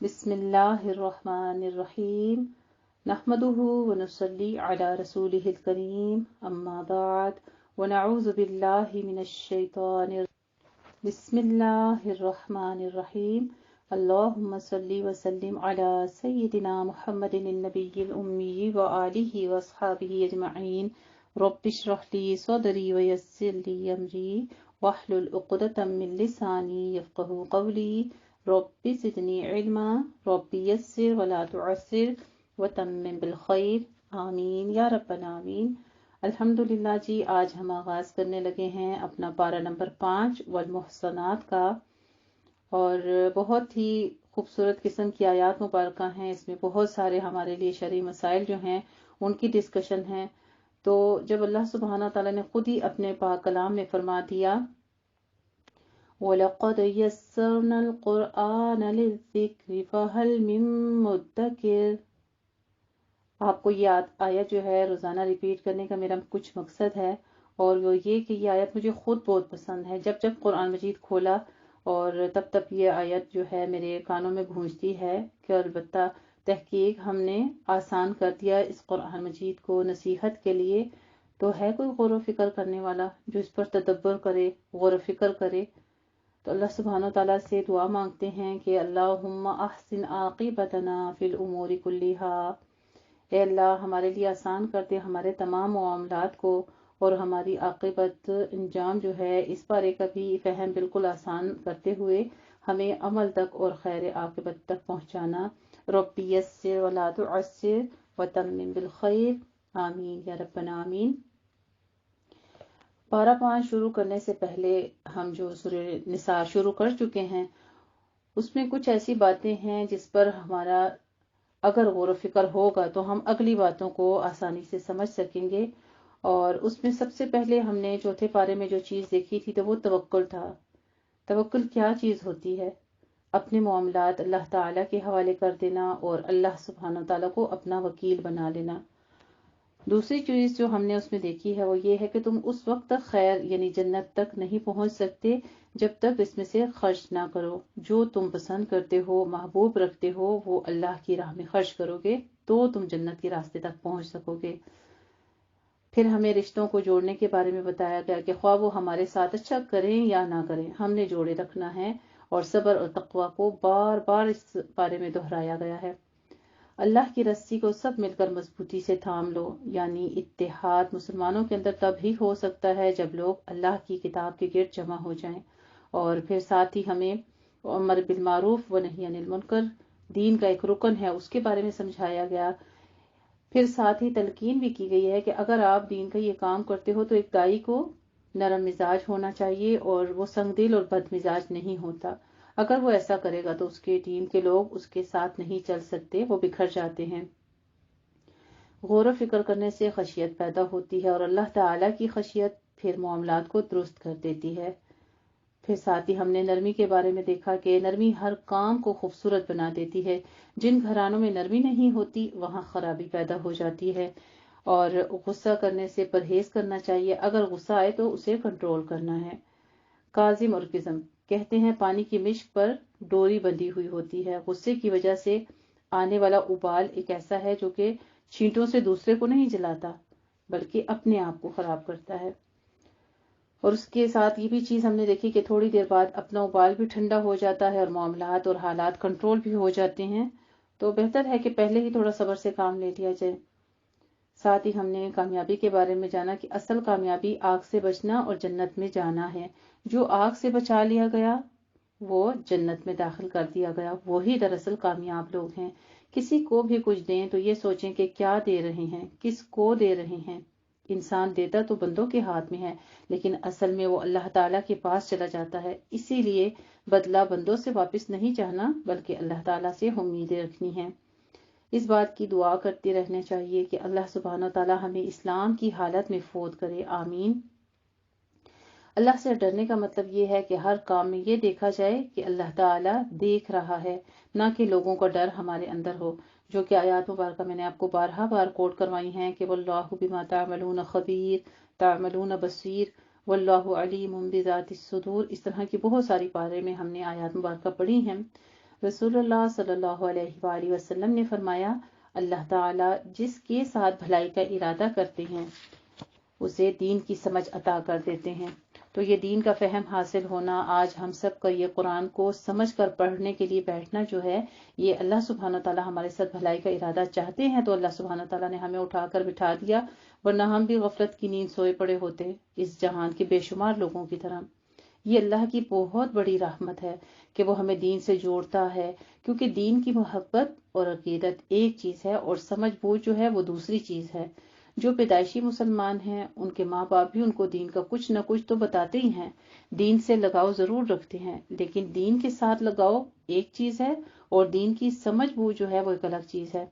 بسم اللہ الرحمن الرحیم نحمده ونصلی علی رسوله الکریم اما بعد ونعوذ باللہ من الشیطان بسم اللہ الرحمن الرحیم اللہم صلی وسلم علی سیدنا محمد النبی الأمی وآلہ واصحابہ اجمعین رب اشرح لی صدری ویسر لی امری واحلل عقدۃ من لسانی یفقہوا قولی رب زدنی علما رب یسر ولا تعسر وتمم بالخیر آمین یا رب العالمین۔ الحمدللہ جی، آج ہم آغاز کرنے لگے ہیں اپنا پارہ نمبر 5 والمحصنات کا، اور بہت ہی خوبصورت قسم کی آیات مبارکہ ہیں۔ اس میں بہت سارے ہمارے لیے شرعی مسائل جو ہیں ان کی ڈسکشن ہے۔ تو جب اللہ سبحانہ تعالیٰ نے خود ہی اپنے پاک کلام میں فرما دیا وَلَقَدْ يَسَّرْنَا الْقُرْآنَ لِلذِّكْرِ فَهَلْ مِن مُدَّكِرٍ، آپ کو یہ آیت جو ہے روزانہ ریپیٹ کرنے کا میرا کچھ مقصد ہے، اور وہ یہ کہ یہ آیت مجھے خود بہت پسند ہے۔ جب جب قرآن مجید کھولا اور تب یہ آیت جو ہے میرے کانوں میں گونجتی ہے کہ البتہ تحقیق ہم نے آسان کر دیا اس قرآن مجید کو نصیحت کے لیے۔ تو ہے کوئی غور و فکر کرنے والا جو اس پر تدبر کرے، غور و فکر کرے؟ تو اللہ سبحانہ تعالیٰ سے دعا مانگتے ہیں کہ اللہم احسن عاقبتنا فی الامور کلیہا، اے اللہ ہمارے لیے آسان کر دے ہمارے تمام معاملات کو، اور ہماری عاقبت انجام جو ہے اس بارے کا بھی فہم بالکل آسان کرتے ہوئے ہمیں عمل تک اور خیر عاقبت تک پہنچانا۔ رب یسر ولا تعسر وتمم بالخیر آمین یا رب العالمین۔ پارہ 5 شروع کرنے سے پہلے ہم جو سورہ نساء شروع کر چکے ہیں اس میں کچھ ایسی باتیں ہیں جس پر ہمارا اگر غور و فکر ہوگا تو ہم اگلی باتوں کو آسانی سے سمجھ سکیں گے۔ اور اس میں سب سے پہلے ہم نے چوتھے پارے میں جو چیز دیکھی تھی تو وہ توکل تھا۔ توکل کیا چیز ہوتی ہے؟ اپنے معاملات اللہ تعالیٰ کے حوالے کر دینا اور اللہ سبحانہ تعالیٰ کو اپنا وکیل بنا لینا۔ دوسری چیز جو ہم نے اس میں دیکھی ہے وہ یہ ہے کہ تم اس وقت تک خیر یعنی جنت تک نہیں پہنچ سکتے جب تک اس میں سے خرچ نہ کرو۔ جو تم پسند کرتے ہو، محبوب رکھتے ہو، وہ اللہ کی راہ میں خرچ کرو گے تو تم جنت کے راستے تک پہنچ سکو گے۔ پھر ہمیں رشتوں کو جوڑنے کے بارے میں بتایا گیا کہ خواہ وہ ہمارے ساتھ اچھا کریں یا نہ کریں، ہم نے جوڑے رکھنا ہے، اور صبر اور تقوی کو بار بار اس بارے میں دہرایا گیا ہے۔ اللہ کی رسی کو سب مل کر مضبوطی سے تھام لو، یعنی اتحاد مسلمانوں کے اندر تب ہی ہو سکتا ہے جب لوگ اللہ کی کتاب کے گرد جمع ہو جائیں۔ اور پھر ساتھ ہی ہمیں امر بالمعروف و نہی عن المنکر دین کا ایک رکن ہے اس کے بارے میں سمجھایا گیا۔ پھر ساتھ ہی تلقین بھی کی گئی ہے کہ اگر آپ دین کا یہ کام کرتے ہو تو ایک دائی کو نرم مزاج ہونا چاہیے اور وہ سنگ دل اور بد مزاج نہیں ہوتا۔ اگر وہ ایسا کرے گا تو اس کے ٹیم کے لوگ اس کے ساتھ نہیں چل سکتے، وہ بکھر جاتے ہیں۔ غور و فکر کرنے سے خشیت پیدا ہوتی ہے، اور اللہ تعالیٰ کی خشیت پھر معاملات کو درست کر دیتی ہے۔ پھر ساتھ ہی ہم نے نرمی کے بارے میں دیکھا کہ نرمی ہر کام کو خوبصورت بنا دیتی ہے۔ جن گھرانوں میں نرمی نہیں ہوتی وہاں خرابی پیدا ہو جاتی ہے۔ اور غصہ کرنے سے پرہیز کرنا چاہیے، اگر غصہ آئے تو اسے کنٹرول کرنا ہے۔ کاظم اور کظم کہتے ہیں پانی کی مشک پر ڈوری بندھی ہوئی ہوتی ہے۔ غصے کی وجہ سے آنے والا ابال ایک ایسا ہے جو کہ چھینٹوں سے دوسرے کو نہیں جلاتا بلکہ اپنے آپ کو خراب کرتا ہے۔ اور اس کے ساتھ یہ بھی چیز ہم نے دیکھی کہ تھوڑی دیر بعد اپنا ابال بھی ٹھنڈا ہو جاتا ہے اور معاملات اور حالات کنٹرول بھی ہو جاتے ہیں۔ تو بہتر ہے کہ پہلے ہی تھوڑا صبر سے کام لے لیا جائے۔ ساتھ ہی ہم نے کامیابی کے بارے میں جانا کہ اصل کامیابی آگ سے بچنا اور جنت میں جانا ہے۔ جو آگ سے بچا لیا گیا وہ جنت میں داخل کر دیا گیا، وہی دراصل کامیاب لوگ ہیں۔ کسی کو بھی کچھ دیں تو یہ سوچیں کہ کیا دے رہے ہیں، کس کو دے رہے ہیں۔ انسان دیتا تو بندوں کے ہاتھ میں ہے لیکن اصل میں وہ اللہ تعالیٰ کے پاس چلا جاتا ہے۔ اسی لیے بدلہ بندوں سے واپس نہیں چاہنا بلکہ اللہ تعالیٰ سے امیدیں رکھنی ہیں۔ اس بات کی دعا کرتے رہنا چاہیے کہ اللہ سبحانہ تعالیٰ ہمیں اسلام کی حالت میں فوت کرے، آمین۔ اللہ سے ڈرنے کا مطلب یہ ہے کہ ہر کام میں یہ دیکھا جائے کہ اللہ تعالیٰ دیکھ رہا ہے، نہ کہ لوگوں کا ڈر ہمارے اندر ہو، جو کہ آیات مبارکہ میں نے آپ کو بارہا بار کوٹ کروائی ہیں کہ واللہ بما تعملون خبیر، تعملون بصیر، واللہ علیم بذات الصدور۔ اس طرح کی بہت ساری پارے میں ہم نے آیات مبارکہ پڑھی ہیں۔ رسول اللہ صلی اللہ علیہ وآلہ وسلم نے فرمایا، اللہ تعالیٰ جس کے ساتھ بھلائی کا ارادہ کرتے ہیں اسے دین کی سمجھ عطا کر دیتے ہیں۔ تو یہ دین کا فہم حاصل ہونا، آج ہم سب کا یہ قرآن کو سمجھ کر پڑھنے کے لیے بیٹھنا جو ہے، یہ اللہ سبحانہ تعالیٰ ہمارے ساتھ بھلائی کا ارادہ چاہتے ہیں تو اللہ سبحانہ تعالیٰ نے ہمیں اٹھا کر بٹھا دیا، ورنہ ہم بھی غفلت کی نیند سوئے پڑے ہوتے اس جہان کے بے شمار لوگوں کی طرح۔ یہ اللہ کی بہت بڑی رحمت ہے کہ وہ ہمیں دین سے جوڑتا ہے، کیونکہ دین کی محبت اور عقیدت ایک چیز ہے اور سمجھ بوجھ جو ہے وہ دوسری چیز ہے۔ جو پیدائشی مسلمان ہیں ان کے ماں باپ بھی ان کو دین کا کچھ نہ کچھ تو بتاتے ہی ہیں، دین سے لگاؤ ضرور رکھتے ہیں، لیکن دین کے ساتھ لگاؤ ایک چیز ہے اور دین کی سمجھ بوجھ جو ہے وہ ایک الگ چیز ہے۔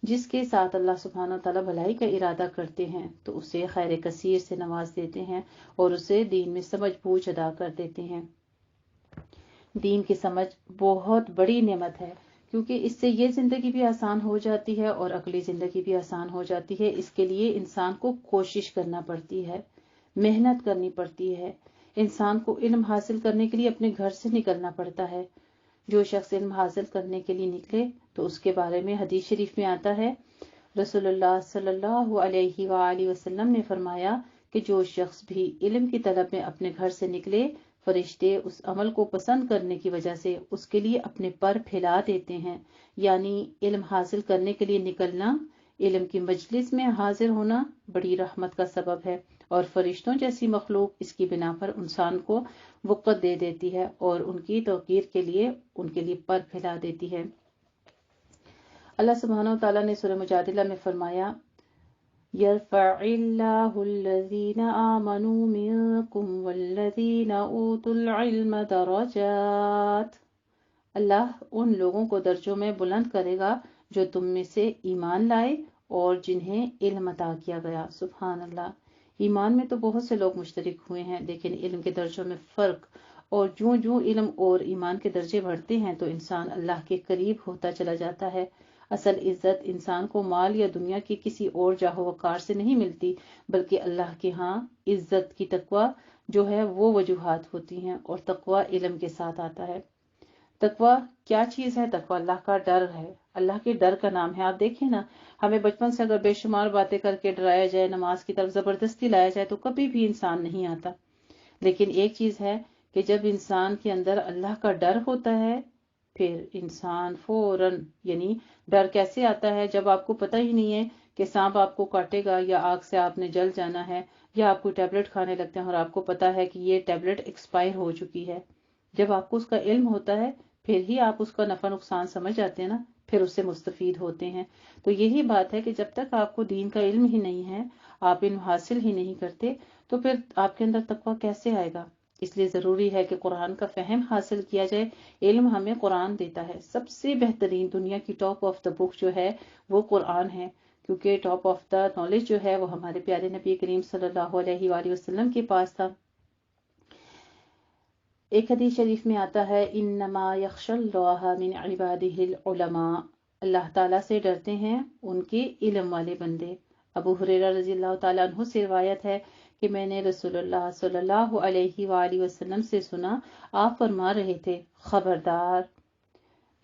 جس کے ساتھ اللہ سبحانہ تعالیٰ بھلائی کا ارادہ کرتے ہیں تو اسے خیر کثیر سے نواز دیتے ہیں اور اسے دین میں سمجھ بوجھ ادا کر دیتے ہیں۔ دین کی سمجھ بہت بڑی نعمت ہے، کیونکہ اس سے یہ زندگی بھی آسان ہو جاتی ہے اور اگلی زندگی بھی آسان ہو جاتی ہے۔ اس کے لیے انسان کو کوشش کرنا پڑتی ہے، محنت کرنی پڑتی ہے، انسان کو علم حاصل کرنے کے لیے اپنے گھر سے نکلنا پڑتا ہے۔ جو شخص علم حاصل کرنے کے لیے نکلے تو اس کے بارے میں حدیث شریف میں آتا ہے، رسول اللہ صلی اللہ علیہ وآلہ وسلم نے فرمایا کہ جو شخص بھی علم کی طلب میں اپنے گھر سے نکلے، فرشتے اس عمل کو پسند کرنے کی وجہ سے اس کے لیے اپنے پر پھیلا دیتے ہیں۔ یعنی علم حاصل کرنے کے لیے نکلنا، علم کی مجلس میں حاضر ہونا بڑی رحمت کا سبب ہے، اور فرشتوں جیسی مخلوق اس کی بنا پر انسان کو وقت دے دیتی ہے اور ان کی توقیر کے لیے ان کے لیے پر پھیلا دیتی ہے۔ اللہ سبحانہ وتعالیٰ نے سورہ مجادلہ میں فرمایا، يَرْفَعِ اللَّهُ الَّذِينَ آمَنُوا مِنكُمْ وَالَّذِينَ أُوتُوا الْعِلْمَ دَرَجَاتٍ۔ اللہ ان لوگوں کو درجوں میں بلند کرے گا جو تم میں سے ایمان لائے اور جنہیں علم عطا کیا گیا۔ سبحان اللہ۔ ایمان میں تو بہت سے لوگ مشترک ہوئے ہیں، لیکن علم کے درجوں میں فرق، اور جوں جوں علم اور ایمان کے درجے بڑھتے ہیں تو انسان اللہ کے قریب ہوتا چلا جاتا ہے۔ اصل عزت انسان کو مال یا دنیا کی کسی اور جاہ و وقار سے نہیں ملتی، بلکہ اللہ کے ہاں عزت کی تقوی جو ہے وہ وجوہات ہوتی ہیں، اور تقوی علم کے ساتھ آتا ہے۔ تقوی کیا چیز ہے؟ تقوی اللہ کا ڈر ہے، اللہ کے ڈر کا نام ہے۔ آپ دیکھیں نا، ہمیں بچپن سے اگر بے شمار باتیں کر کے ڈرایا جائے، نماز کی طرف زبردستی لایا جائے تو کبھی بھی انسان نہیں آتا، لیکن ایک چیز ہے کہ جب انسان کے اندر اللہ کا ڈر ہوتا ہے پھر انسان فوراً، یعنی ڈر کیسے آتا ہے؟ جب آپ کو پتہ ہی نہیں ہے کہ سانپ آپ کو کاٹے گا یا آگ سے آپ نے جل جانا ہے، یا آپ کو ٹیبلٹ کھانے لگتے ہیں اور آپ کو پتا ہے کہ یہ ٹیبلٹ ایکسپائر ہو چکی ہے۔ جب آپ کو اس کا علم ہوتا ہے پھر ہی آپ اس کا نفع نقصان سمجھ جاتے ہیں نا، پھر اس سے مستفید ہوتے ہیں۔ تو یہی بات ہے کہ جب تک آپ کو دین کا علم ہی نہیں ہے، آپ علم حاصل ہی نہیں کرتے، تو پھر آپ کے اندر تقویٰ کیسے آئے گا؟ اس لیے ضروری ہے کہ قرآن کا فہم حاصل کیا جائے۔ علم ہمیں قرآن دیتا ہے، سب سے بہترین دنیا کی ٹاپ آف دا بک جو ہے وہ قرآن ہے، کیونکہ ٹاپ آف دا نالج جو ہے وہ ہمارے پیارے نبی کریم صلی اللہ علیہ وآلہ وسلم کے پاس تھا۔ ایک حدیث شریف میں آتا ہے، انما یخشی اللہ من عبادہ العلماء، اللہ تعالیٰ سے ڈرتے ہیں ان کے علم والے بندے۔ ابو ہریرہ رضی اللہ تعالیٰ عنہ سے روایت ہے کہ میں نے رسول اللہ صلی اللہ علیہ وآلہ وسلم سے سنا، آپ فرما رہے تھے، خبردار،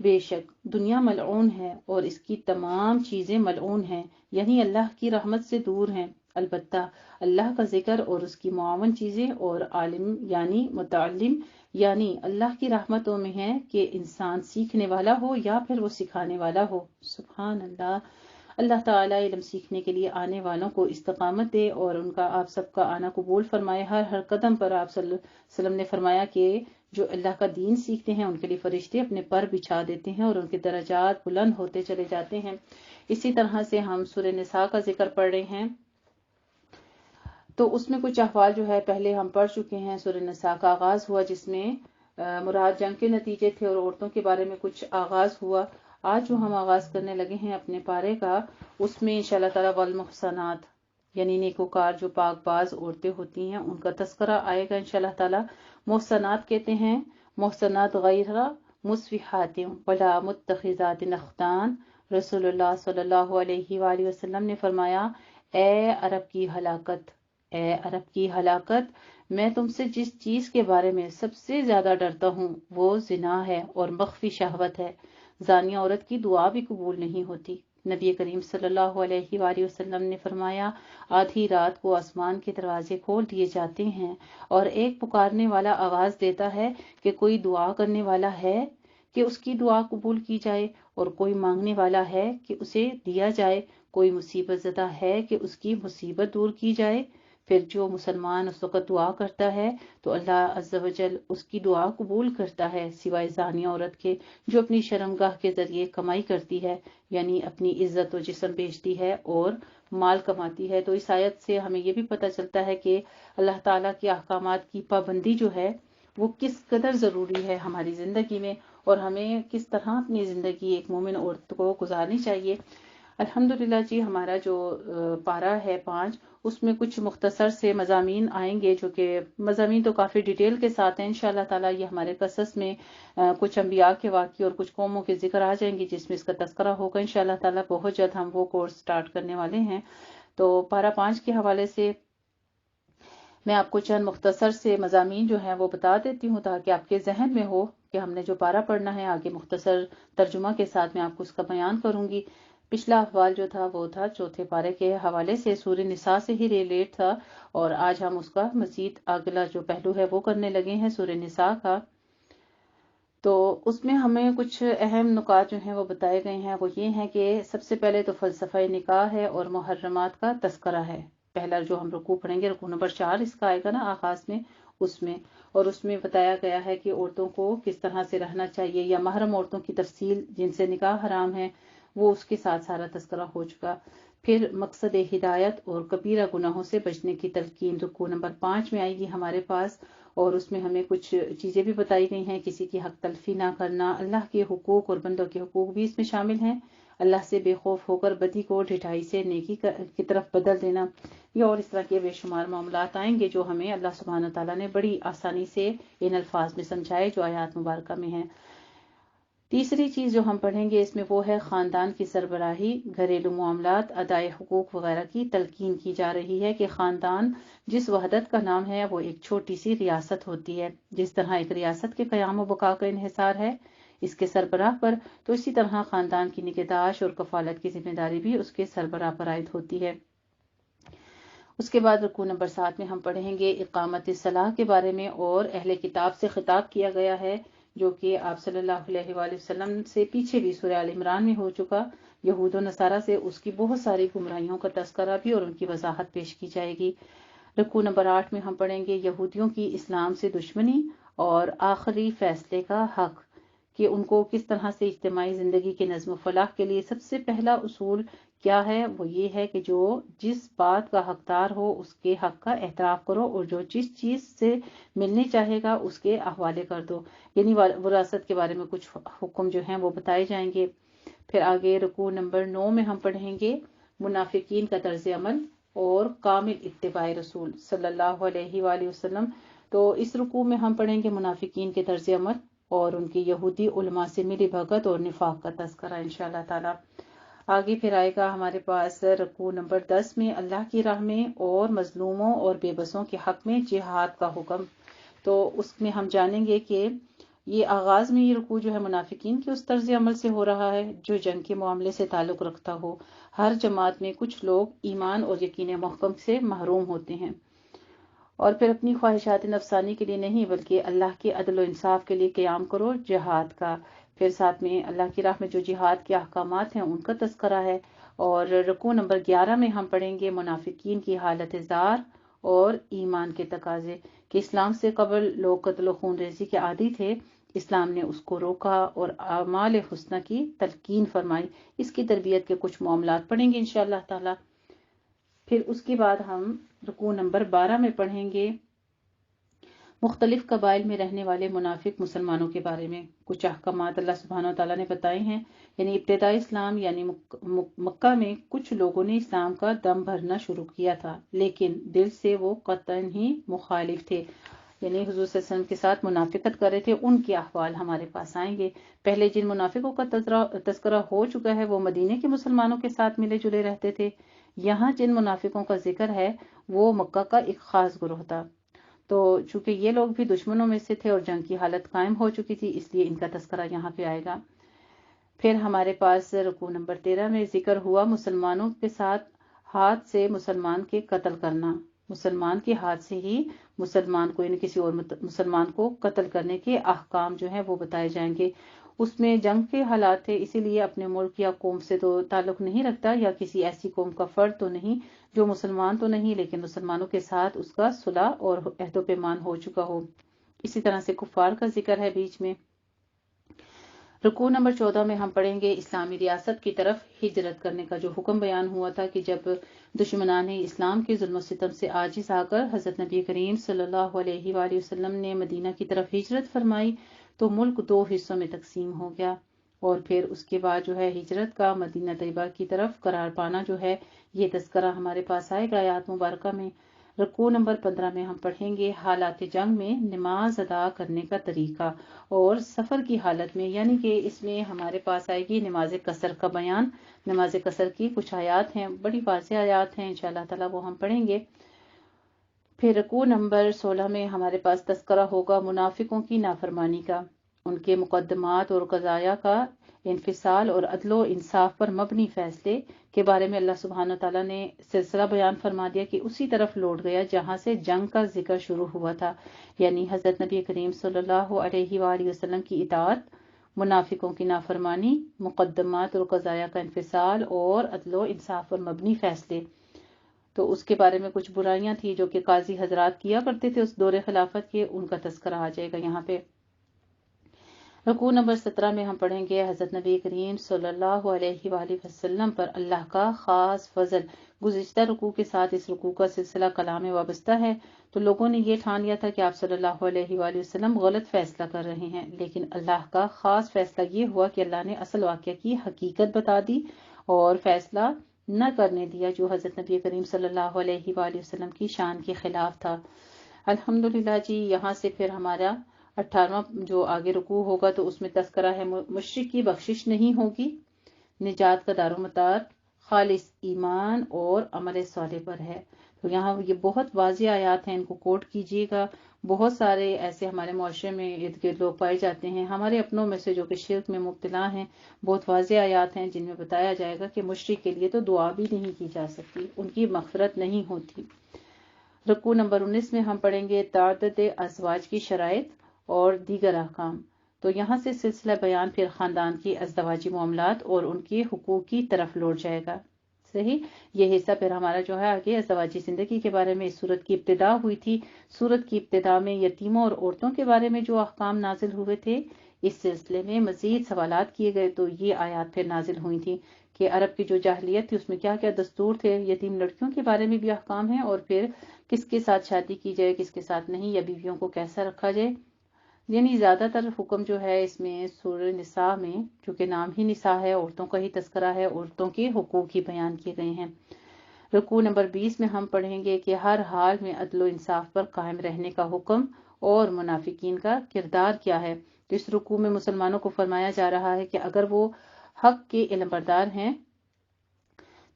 بے شک دنیا ملعون ہے اور اس کی تمام چیزیں ملعون ہیں، یعنی اللہ کی رحمت سے دور ہیں، البتہ اللہ کا ذکر اور اس کی معاون چیزیں اور عالم یعنی متعلم یعنی اللہ کی رحمتوں میں ہے کہ انسان سیکھنے والا ہو یا پھر وہ سکھانے والا ہو۔ سبحان اللہ۔ اللہ تعالیٰ علم سیکھنے کے لیے آنے والوں کو استقامت دے اور ان کا آپ سب کا آنا قبول فرمائے۔ ہر قدم پر آپ صلی اللہ علیہ وسلم نے فرمایا کہ جو اللہ کا دین سیکھتے ہیں ان کے لیے فرشتے اپنے پر بچھا دیتے ہیں اور ان کے درجات بلند ہوتے چلے جاتے ہیں۔ اسی طرح سے ہم سورہ نساء کا ذکر پڑھ رہے ہیں، تو اس میں کچھ احوال جو ہے پہلے ہم پڑھ چکے ہیں۔ سورہ نساء کا آغاز ہوا جس میں مراد جنگ کے نتیجے تھے اور عورتوں کے بارے میں کچھ آغاز ہوا۔ آج جو ہم آغاز کرنے لگے ہیں اپنے پارے کا، اس میں انشاءاللہ تعالی والمحصنات یعنی نیکوکار جو پاک باز عورتیں ہوتی ہیں ان کا تذکرہ آئے گا انشاءاللہ تعالی۔ محصنات کہتے ہیں محصنات غیر مسفحات ولا متخذات اخدان۔ رسول اللہ صلی اللہ علیہ وآلہ وسلم نے فرمایا، اے عرب کی ہلاکت، اے عرب کی ہلاکت، میں تم سے جس چیز کے بارے میں سب سے زیادہ ڈرتا ہوں وہ زنا ہے اور مخفی شہوت ہے۔ زانیہ عورت کی دعا بھی قبول نہیں ہوتی۔ نبی کریم صلی اللہ علیہ وآلہ وسلم نے فرمایا، آدھی رات کو آسمان کے دروازے کھول دیے جاتے ہیں اور ایک پکارنے والا آواز دیتا ہے کہ کوئی دعا کرنے والا ہے کہ اس کی دعا قبول کی جائے، اور کوئی مانگنے والا ہے کہ اسے دیا جائے، کوئی مصیبت زدہ ہے کہ اس کی مصیبت دور کی جائے۔ پھر جو مسلمان اس وقت دعا کرتا ہے تو اللہ عز و جل اس کی دعا قبول کرتا ہے، سوائے زانیہ عورت کے جو اپنی شرمگاہ کے ذریعے کمائی کرتی ہے، یعنی اپنی عزت و جسم بیچتی ہے اور مال کماتی ہے۔ تو اس آیت سے ہمیں یہ بھی پتہ چلتا ہے کہ اللہ تعالیٰ کے احکامات کی پابندی جو ہے وہ کس قدر ضروری ہے ہماری زندگی میں، اور ہمیں کس طرح اپنی زندگی ایک مومن عورت کو گزارنی چاہیے۔ الحمدللہ جی، ہمارا جو پارہ ہے 5، اس میں کچھ مختصر سے مضامین آئیں گے، جو کہ مضامین تو کافی ڈیٹیل کے ساتھ ہیں انشاءاللہ تعالیٰ۔ یہ ہمارے قصص میں کچھ انبیاء کے واقعے اور کچھ قوموں کے ذکر آ جائیں گے جس میں اس کا تذکرہ ہوگا انشاءاللہ تعالیٰ۔ بہت جلد ہم وہ کورس سٹارٹ کرنے والے ہیں۔ تو پارہ 5 کے حوالے سے میں آپ کو چند مختصر سے مضامین جو ہیں وہ بتا دیتی ہوں تاکہ آپ کے ذہن میں ہو کہ ہم نے جو پارہ پڑھنا ہے، آگے مختصر ترجمہ کے ساتھ میں آپ کو اس کا بیان کروں گی۔ پچھلا احوال جو تھا وہ تھا چوتھے پارے کے حوالے سے، سورہ نساء سے ہی ریلیٹ تھا، اور آج ہم اس کا مزید اگلا جو پہلو ہے وہ کرنے لگے ہیں سورہ نساء کا۔ تو اس میں ہمیں کچھ اہم نکات جو ہیں وہ بتائے گئے ہیں، وہ یہ ہیں کہ سب سے پہلے تو فلسفہ نکاح ہے اور محرمات کا تذکرہ ہے۔ پہلا جو ہم رکوع پڑھیں گے، رکوع نمبر 4 اس کا آئے گا نا آغاز میں، اور اس میں بتایا گیا ہے کہ عورتوں کو کس طرح سے رہنا چاہیے، یا محرم عورتوں کی تفصیل جن سے نکاح حرام ہے وہ اس کے ساتھ سارا تذکرہ ہو چکا۔ پھر مقصد ہدایت اور کبیرہ گناہوں سے بچنے کی تلقین رکوع نمبر 5 میں آئے گی ہمارے پاس، اور اس میں ہمیں کچھ چیزیں بھی بتائی گئی ہیں، کسی کی حق تلفی نہ کرنا، اللہ کے حقوق اور بندوں کے حقوق بھی اس میں شامل ہیں، اللہ سے بے خوف ہو کر بدی کو ڈھٹائی سے نیکی کی طرف بدل دینا، یہ اور اس طرح کے بے شمار معاملات آئیں گے جو ہمیں اللہ سبحانہ تعالیٰ نے بڑی آسانی سے ان الفاظ میں سمجھائے جو آیات مبارکہ میں ہیں۔ تیسری چیز جو ہم پڑھیں گے اس میں وہ ہے خاندان کی سربراہی، گھریلو معاملات، ادائے حقوق وغیرہ کی تلقین کی جا رہی ہے کہ خاندان جس وحدت کا نام ہے وہ ایک چھوٹی سی ریاست ہوتی ہے، جس طرح ایک ریاست کے قیام و بقا کا انحصار ہے اس کے سربراہ پر، تو اسی طرح خاندان کی نگہداشت اور کفالت کی ذمہ داری بھی اس کے سربراہ پر عائد ہوتی ہے۔ اس کے بعد رکوع نمبر 7 میں ہم پڑھیں گے اقامت الصلاح کے بارے میں، اور اہل کتاب سے خطاب کیا گیا ہے جو کہ آپ صلی اللہ علیہ وآلہ وسلم سے پیچھے بھی سورہ آل عمران میں ہو چکا۔ یہود و نصارہ سے اس کی بہت ساری گمراہیوں کا تذکرہ بھی اور ان کی وضاحت پیش کی جائے گی۔ رکوع نمبر 8 میں ہم پڑھیں گے یہودیوں کی اسلام سے دشمنی اور آخری فیصلے کا حق، کہ ان کو کس طرح سے اجتماعی زندگی کے نظم و فلاح کے لیے سب سے پہلا اصول کیا ہے، وہ یہ ہے کہ جو جس بات کا حقدار ہو اس کے حق کا اعتراف کرو، اور جو جس چیز سے ملنے چاہے گا اس کے حوالے کر دو، یعنی وراثت کے بارے میں کچھ حکم جو ہیں وہ بتائے جائیں گے۔ پھر آگے رکوع نمبر 9 میں ہم پڑھیں گے منافقین کا طرز عمل اور کامل اتباع رسول صلی اللہ علیہ وآلہ وسلم۔ تو اس رکوع میں ہم پڑھیں گے منافقین کے طرز عمل اور ان کی یہودی علماء سے ملی بھگت اور نفاق کا تذکرہ انشاءاللہ تعالی۔ آگے پھر آئے گا ہمارے پاس رکوع نمبر 10 میں اللہ کی راہ میں اور مظلوموں اور بے بسوں کے حق میں جہاد کا حکم۔ تو اس میں ہم جانیں گے کہ یہ آغاز میں یہ رکوع جو ہے منافقین کے اس طرز عمل سے ہو رہا ہے جو جنگ کے معاملے سے تعلق رکھتا ہو۔ ہر جماعت میں کچھ لوگ ایمان اور یقین محکم سے محروم ہوتے ہیں، اور پھر اپنی خواہشات نفسانی کے لیے نہیں بلکہ اللہ کے عدل و انصاف کے لیے قیام کرو جہاد کا۔ پھر ساتھ میں اللہ کی راہ میں جو جہاد کے احکامات ہیں ان کا تذکرہ ہے۔ اور رکوع نمبر 11 میں ہم پڑھیں گے منافقین کی حالت زار اور ایمان کے تقاضے، کہ اسلام سے قبل لوگ قتل و خون ریزی کے عادی تھے، اسلام نے اس کو روکا اور اعمال حسنہ کی تلقین فرمائی۔ اس کی تربیت کے کچھ معاملات پڑھیں گے انشاءاللہ تعالی۔ پھر اس کے بعد ہم رکوع نمبر 12 میں پڑھیں گے مختلف قبائل میں رہنے والے منافق مسلمانوں کے بارے میں کچھ احکامات اللہ سبحانہ وتعالیٰ نے بتائے ہیں۔ یعنی ابتدائی اسلام یعنی مکہ میں کچھ لوگوں نے اسلام کا دم بھرنا شروع کیا تھا، لیکن دل سے وہ قطعاً ہی مخالف تھے، یعنی حضور صلی اللہ علیہ وسلم کے ساتھ منافقت کر رہے تھے۔ ان کے احوال ہمارے پاس آئیں گے۔ پہلے جن منافقوں کا تذکرہ ہو چکا ہے وہ مدینے کے مسلمانوں کے ساتھ ملے جلے رہتے تھے، یہاں جن منافقوں کا ذکر ہے وہ مکہ کا ایک خاص گروہ تھا۔ تو چونکہ یہ لوگ بھی دشمنوں میں سے تھے اور جنگ کی حالت قائم ہو چکی تھی، اس لیے ان کا تذکرہ یہاں پہ آئے گا۔ پھر ہمارے پاس رکوع نمبر 13 میں ذکر ہوا مسلمانوں کے ساتھ ہاتھ سے مسلمان کے قتل کرنا، مسلمان کے ہاتھ سے ہی مسلمان کو یعنی کسی اور مسلمان کو قتل کرنے کے احکام جو ہیں وہ بتائے جائیں گے۔ اس میں جنگ کے حالات تھے، اسی لیے اپنے ملک یا قوم سے تو تعلق نہیں رکھتا یا کسی ایسی قوم کا فرد تو نہیں جو مسلمان تو نہیں لیکن مسلمانوں کے ساتھ اس کا صلح اور عہد و پیمان ہو چکا ہو۔ اسی طرح سے کفار کا ذکر ہے بیچ میں۔ رکوع نمبر 14 میں ہم پڑھیں گے اسلامی ریاست کی طرف ہجرت کرنے کا جو حکم بیان ہوا تھا کہ جب دشمنان اسلام کے ظلم و ستم سے عاجز آ کر حضرت نبی کریم صلی اللہ علیہ وآلہ وسلم نے مدینہ کی طرف ہجرت فرمائی تو ملک 2 حصوں میں تقسیم ہو گیا، اور پھر اس کے بعد جو ہے ہجرت کا مدینہ طیبہ کی طرف قرار پانا جو ہے یہ تذکرہ ہمارے پاس آئے گا آیات مبارکہ میں۔ رکوع نمبر 15 میں ہم پڑھیں گے حالات جنگ میں نماز ادا کرنے کا طریقہ، اور سفر کی حالت میں یعنی کہ اس میں ہمارے پاس آئے گی نماز قصر کا بیان۔ نماز قصر کی کچھ آیات ہیں، بڑی واضح آیات ہیں، انشاءاللہ تعالی وہ ہم پڑھیں گے۔ پھر رکوع نمبر 16 میں ہمارے پاس تذکرہ ہوگا منافقوں کی نافرمانی کا، ان کے مقدمات اور قضایا کا انفصال اور عدل و انصاف پر مبنی فیصلے کے بارے میں اللہ سبحانہ تعالیٰ نے سلسلہ بیان فرما دیا کہ اسی طرف لوٹ گیا جہاں سے جنگ کا ذکر شروع ہوا تھا، یعنی حضرت نبی کریم صلی اللہ علیہ وآلہ وسلم کی اطاعت، منافقوں کی نافرمانی، مقدمات اور قضایا کا انفصال اور عدل و انصاف پر مبنی فیصلے۔ تو اس کے بارے میں کچھ برائیاں تھیں جو کہ قاضی حضرات کیا کرتے تھے اس دور خلافت کے، ان کا تذکرہ آ جائے گا یہاں پہ۔ رکوع نمبر 17 میں ہم پڑھیں گے حضرت نبی کریم صلی اللہ علیہ وآلہ وسلم پر اللہ کا خاص فضل۔ گزشتہ رکوع کے ساتھ اس رکوع کا سلسلہ کلام وابستہ ہے، تو لوگوں نے یہ ٹھان لیا تھا کہ آپ صلی اللہ علیہ وآلہ وسلم غلط فیصلہ کر رہے ہیں، لیکن اللہ کا خاص فیصلہ یہ ہوا کہ اللہ نے اصل واقعہ کی حقیقت بتا دی اور فیصلہ نہ کرنے دیا جو حضرت نبی کریم صلی اللہ علیہ وآلہ وسلم کی شان کے خلاف تھا۔ الحمدللہ جی، یہاں سے پھر ہمارا 18واں جو آگے رکوع ہوگا تو اس میں تذکرہ ہے مشرک کی بخشش نہیں ہوگی، نجات کا دار و مدار خالص ایمان اور عمل صالح پر ہے۔ تو یہاں یہ بہت واضح آیات ہیں، ان کو کوٹ کیجیے گا۔ بہت سارے ایسے ہمارے معاشرے میں ارد گرد لوگ پائے جاتے ہیں ہمارے اپنوں میں سے جو کہ شرک میں مبتلا ہیں، بہت واضح آیات ہیں جن میں بتایا جائے گا کہ مشرک کے لیے تو دعا بھی نہیں کی جا سکتی، ان کی مغفرت نہیں ہوتی۔ رکوع نمبر 19 میں ہم پڑھیں گے تعدد ازواج کی شرائط اور دیگر احکام۔ تو یہاں سے سلسلہ بیان پھر خاندان کی ازدواجی معاملات اور ان کے حقوق کی طرف لوٹ جائے گا۔ صحیح، یہ حصہ پھر ہمارا جو ہے آگے ازدواجی زندگی کے بارے میں اس سورت کی ابتدا ہوئی تھی۔ سورت کی ابتدا میں یتیموں اور عورتوں کے بارے میں جو احکام نازل ہوئے تھے، اس سلسلے میں مزید سوالات کیے گئے تو یہ آیات پھر نازل ہوئی تھی کہ عرب کی جو جاہلیت تھی اس میں کیا کیا دستور تھے، یتیم لڑکیوں کے بارے میں بھی احکام ہیں، اور پھر کس کے ساتھ شادی کی جائے کس کے ساتھ نہیں، یا بیویوں کو کیسا رکھا جائے۔ یعنی زیادہ تر حکم جو ہے اس میں سورہ نساء میں، چونکہ نام ہی نساء ہے، عورتوں کا ہی تذکرہ ہے، عورتوں کے حقوق ہی بیان کیے گئے ہیں۔ رکوع نمبر 20 میں ہم پڑھیں گے کہ ہر حال میں عدل و انصاف پر قائم رہنے کا حکم اور منافقین کا کردار کیا ہے۔ تو اس رکوع میں مسلمانوں کو فرمایا جا رہا ہے کہ اگر وہ حق کے علم بردار ہیں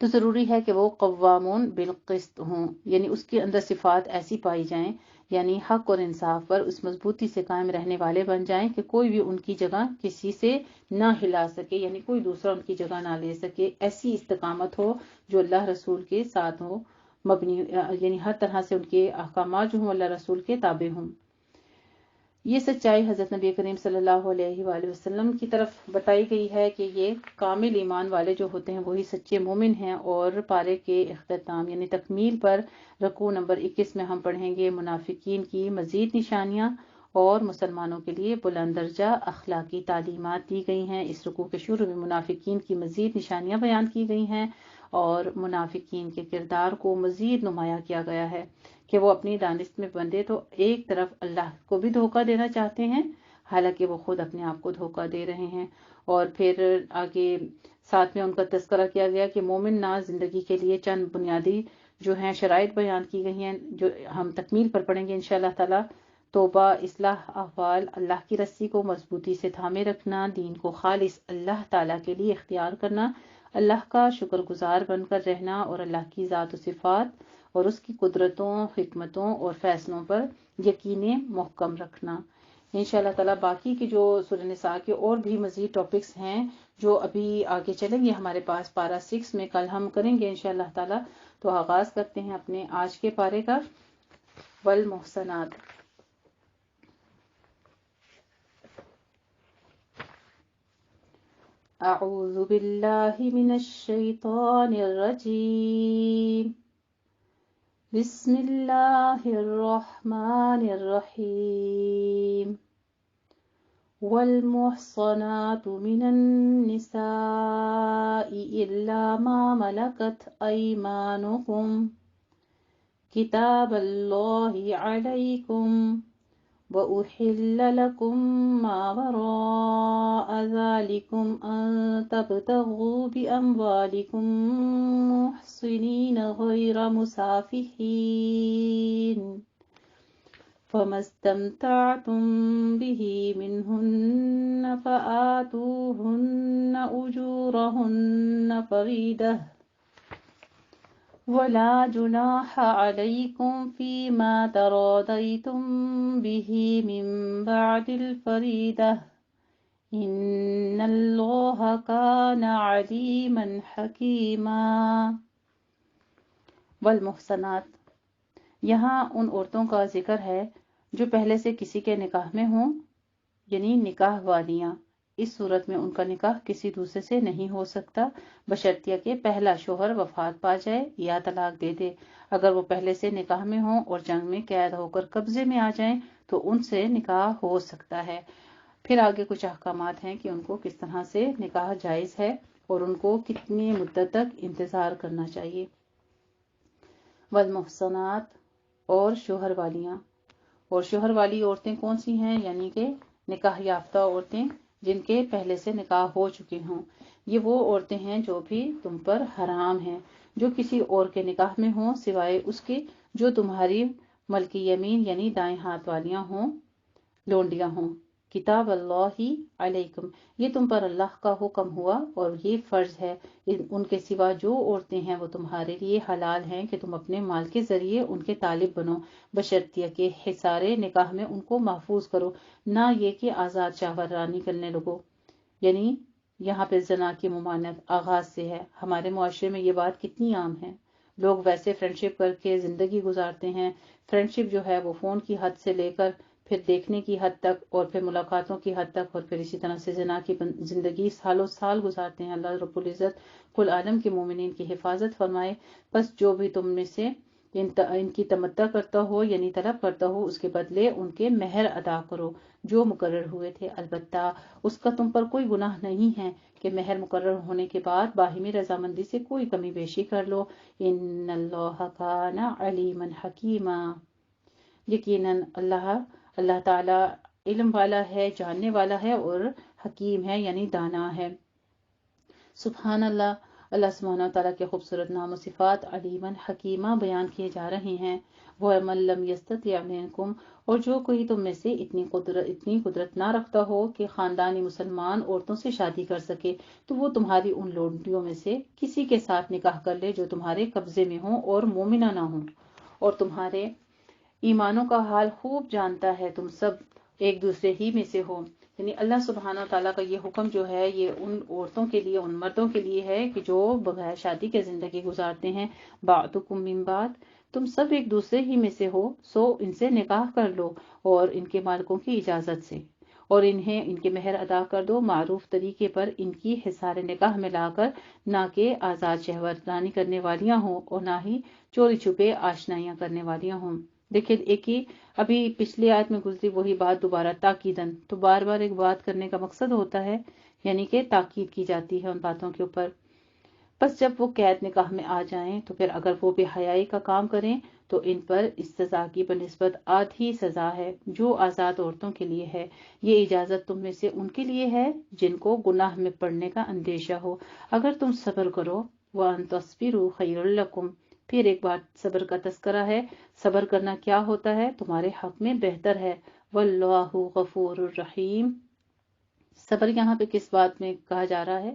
تو ضروری ہے کہ وہ قوامون بالقسط ہوں، یعنی اس کے اندر صفات ایسی پائی جائیں، یعنی حق اور انصاف پر اس مضبوطی سے قائم رہنے والے بن جائیں کہ کوئی بھی ان کی جگہ کسی سے نہ ہلا سکے، یعنی کوئی دوسرا ان کی جگہ نہ لے سکے۔ ایسی استقامت ہو جو اللہ رسول کے ساتھ ہو مبنی، یعنی ہر طرح سے ان کے احکامات جو ہوں اللہ رسول کے تابع ہوں۔ یہ سچائی حضرت نبی کریم صلی اللہ علیہ وآلہ وسلم کی طرف بتائی گئی ہے کہ یہ کامل ایمان والے جو ہوتے ہیں وہی سچے مومن ہیں۔ اور پارے کے اختتام یعنی تکمیل پر رکوع نمبر 21 میں ہم پڑھیں گے منافقین کی مزید نشانیاں اور مسلمانوں کے لیے بلند درجہ اخلاقی تعلیمات دی گئی ہیں۔ اس رکوع کے شروع میں منافقین کی مزید نشانیاں بیان کی گئی ہیں اور منافقین کے کردار کو مزید نمایاں کیا گیا ہے کہ وہ اپنی دانست میں بندے تو ایک طرف اللہ کو بھی دھوکہ دینا چاہتے ہیں، حالانکہ وہ خود اپنے آپ کو دھوکہ دے رہے ہیں۔ اور پھر آگے ساتھ میں ان کا تذکرہ کیا گیا کہ مومن ناز زندگی کے لیے چند بنیادی جو ہیں شرائط بیان کی گئی ہیں جو ہم تکمیل پر پڑھیں گے انشاءاللہ تعالی۔ توبہ، اصلاح احوال، اللہ کی رسی کو مضبوطی سے تھامے رکھنا، دین کو خالص اللہ تعالیٰ کے لیے اختیار کرنا، اللہ کا شکر گزار بن کر رہنا اور اللہ کی ذات و صفات اور اس کی قدرتوں، حکمتوں اور فیصلوں پر یقین محکم رکھنا۔ انشاءاللہ تعالیٰ باقی کی جو سورہ نساء کے اور بھی مزید ٹاپکس ہیں جو ابھی آگے چلیں گے ہمارے پاس، پارہ 6 میں کل ہم کریں گے انشاءاللہ تعالیٰ۔ تو آغاز کرتے ہیں اپنے آج کے پارے کا۔ والمحصنات، اعوذ باللہ من الشیطان الرجیم، بسم اللہ الرحمن الرحیم۔ والمحصنات من النساء إلا ما ملكت أيمانكم كتاب الله عليكم وأحل لكم ما وراء ذلكم أن تبتغوا بأموالكم محصنين غير مسافحين فما استمتعتم به منهن فآتوهن أجورهن فريدة ولا جناح عليكم فيما تراضيتم به من بعد الفريدة إن الله كان عليما حكيما۔ والمحصنات، یہاں ان عورتوں کا ذکر ہے جو پہلے سے کسی کے نکاح میں ہوں، یعنی نکاح والیاں۔ اس صورت میں ان کا نکاح کسی دوسرے سے نہیں ہو سکتا بشرطیہ کہ پہلا شوہر وفات پا جائے یا طلاق دے دے۔ اگر وہ پہلے سے نکاح میں ہوں اور جنگ میں قید ہو کر قبضے میں آ جائیں تو ان سے نکاح ہو سکتا ہے۔ پھر آگے کچھ احکامات ہیں کہ ان کو کس طرح سے نکاح جائز ہے اور ان کو کتنی مدت تک انتظار کرنا چاہیے۔ والمحصنات، اور شوہر والیاں، اور شوہر والی عورتیں کون سی ہیں؟ یعنی کہ نکاح یافتہ عورتیں جن کے پہلے سے نکاح ہو چکے ہوں۔ یہ وہ عورتیں ہیں جو بھی تم پر حرام ہیں، جو کسی اور کے نکاح میں ہوں سوائے اس کے جو تمہاری ملکی یمین یعنی دائیں ہاتھ والیاں ہوں، لونڈیاں ہوں۔ کتاب اللہ علیکم، یہ تم پر اللہ کا حکم ہوا اور یہ فرض ہے۔ ان کے سوا جو عورتیں ہیں وہ تمہارے لیے حلال ہیں کہ تم اپنے مال کے ذریعے ان کے طالب بنو، بشرطیہ کہ حصار نکاح میں ان کو محفوظ کرو، نہ یہ کہ آزاد شہوت رانی کرنے لگو۔ یعنی یہاں پہ زنا کی ممانعت آغاز سے ہے۔ ہمارے معاشرے میں یہ بات کتنی عام ہے، لوگ ویسے فرینڈشپ کر کے زندگی گزارتے ہیں۔ فرینڈشپ جو ہے وہ فون کی حد سے لے کر پھر دیکھنے کی حد تک اور پھر ملاقاتوں کی حد تک اور پھر اسی طرح سے زنا کی زندگی سالوں سال گزارتے ہیں۔ اللہ رب العزت کل عالم کے مومنین کی حفاظت فرمائے۔ بس جو بھی تم میں سے ان کی تمتع کرتا ہو یعنی طلب کرتا ہو، اس کے بدلے ان کے مہر ادا کرو جو مقرر ہوئے تھے۔ البتہ اس کا تم پر کوئی گناہ نہیں ہے کہ مہر مقرر ہونے کے بعد باہمی رضامندی سے کوئی کمی بیشی کر لو۔ ان اللہ کان علیما حکیما، یقیناً اللہ تعالی علم والا ہے، جاننے والا ہے اور حکیم ہے یعنی دانا ہے۔ سبحان اللہ، اللہ سبحانہ تعالیٰ کے خوبصورت نام و صفات علیما حکیمہ بیان کیے جا رہے ہیں۔ وَمَن لَّمْ يَسْتَطِعْ مِنكُمْ، اور جو کوئی تم میں سے اتنی قدرت نہ رکھتا ہو کہ خاندانی مسلمان عورتوں سے شادی کر سکے، تو وہ تمہاری ان لونڈیوں میں سے کسی کے ساتھ نکاح کر لے جو تمہارے قبضے میں ہوں اور مومنہ نہ ہوں، اور تمہارے ایمانوں کا حال خوب جانتا ہے، تم سب ایک دوسرے ہی میں سے ہو۔ یعنی اللہ سبحانہ تعالیٰ کا یہ حکم جو ہے یہ ان عورتوں کے لیے، ان مردوں کے لیے ہے کہ جو بغیر شادی کے زندگی گزارتے ہیں۔ بعضکم من بعض، تم سب ایک دوسرے ہی میں سے ہو، سو ان سے نکاح کر لو اور ان کے مالکوں کی اجازت سے، اور انہیں ان کے مہر ادا کر دو معروف طریقے پر، ان کی حصار نکاح میں لا کر، نہ کہ آزاد شہوت رانی کرنے والیاں ہوں اور نہ ہی چوری چھپے آشنائیاں کرنے والیاں ہوں۔ دیکھیں ایک ہی ابھی پچھلی آیت میں گزری وہی بات دوبارہ تاکیدن، تو بار بار ایک بات کرنے کا مقصد ہوتا ہے، یعنی کہ تاکید کی جاتی ہے ان باتوں کے اوپر۔ بس جب وہ قید نکاح میں آ جائیں تو پھر اگر وہ بے حیائی کا کام کریں تو ان پر اس سزا کی بنسبت آدھی سزا ہے جو آزاد عورتوں کے لیے ہے۔ یہ اجازت تم میں سے ان کے لیے ہے جن کو گناہ میں پڑنے کا اندیشہ ہو، اگر تم صبر کرو۔ وَأَن تَصْبِرُوا خَيْرٌ لَكُمْ، پھر ایک بات صبر کا تذکرہ ہے۔ صبر کرنا کیا ہوتا ہے؟ تمہارے حق میں بہتر ہے۔ وَاللَّهُ غَفُورٌ رَحِيمٌ، صبر یہاں پہ کس بات میں کہا جا رہا ہے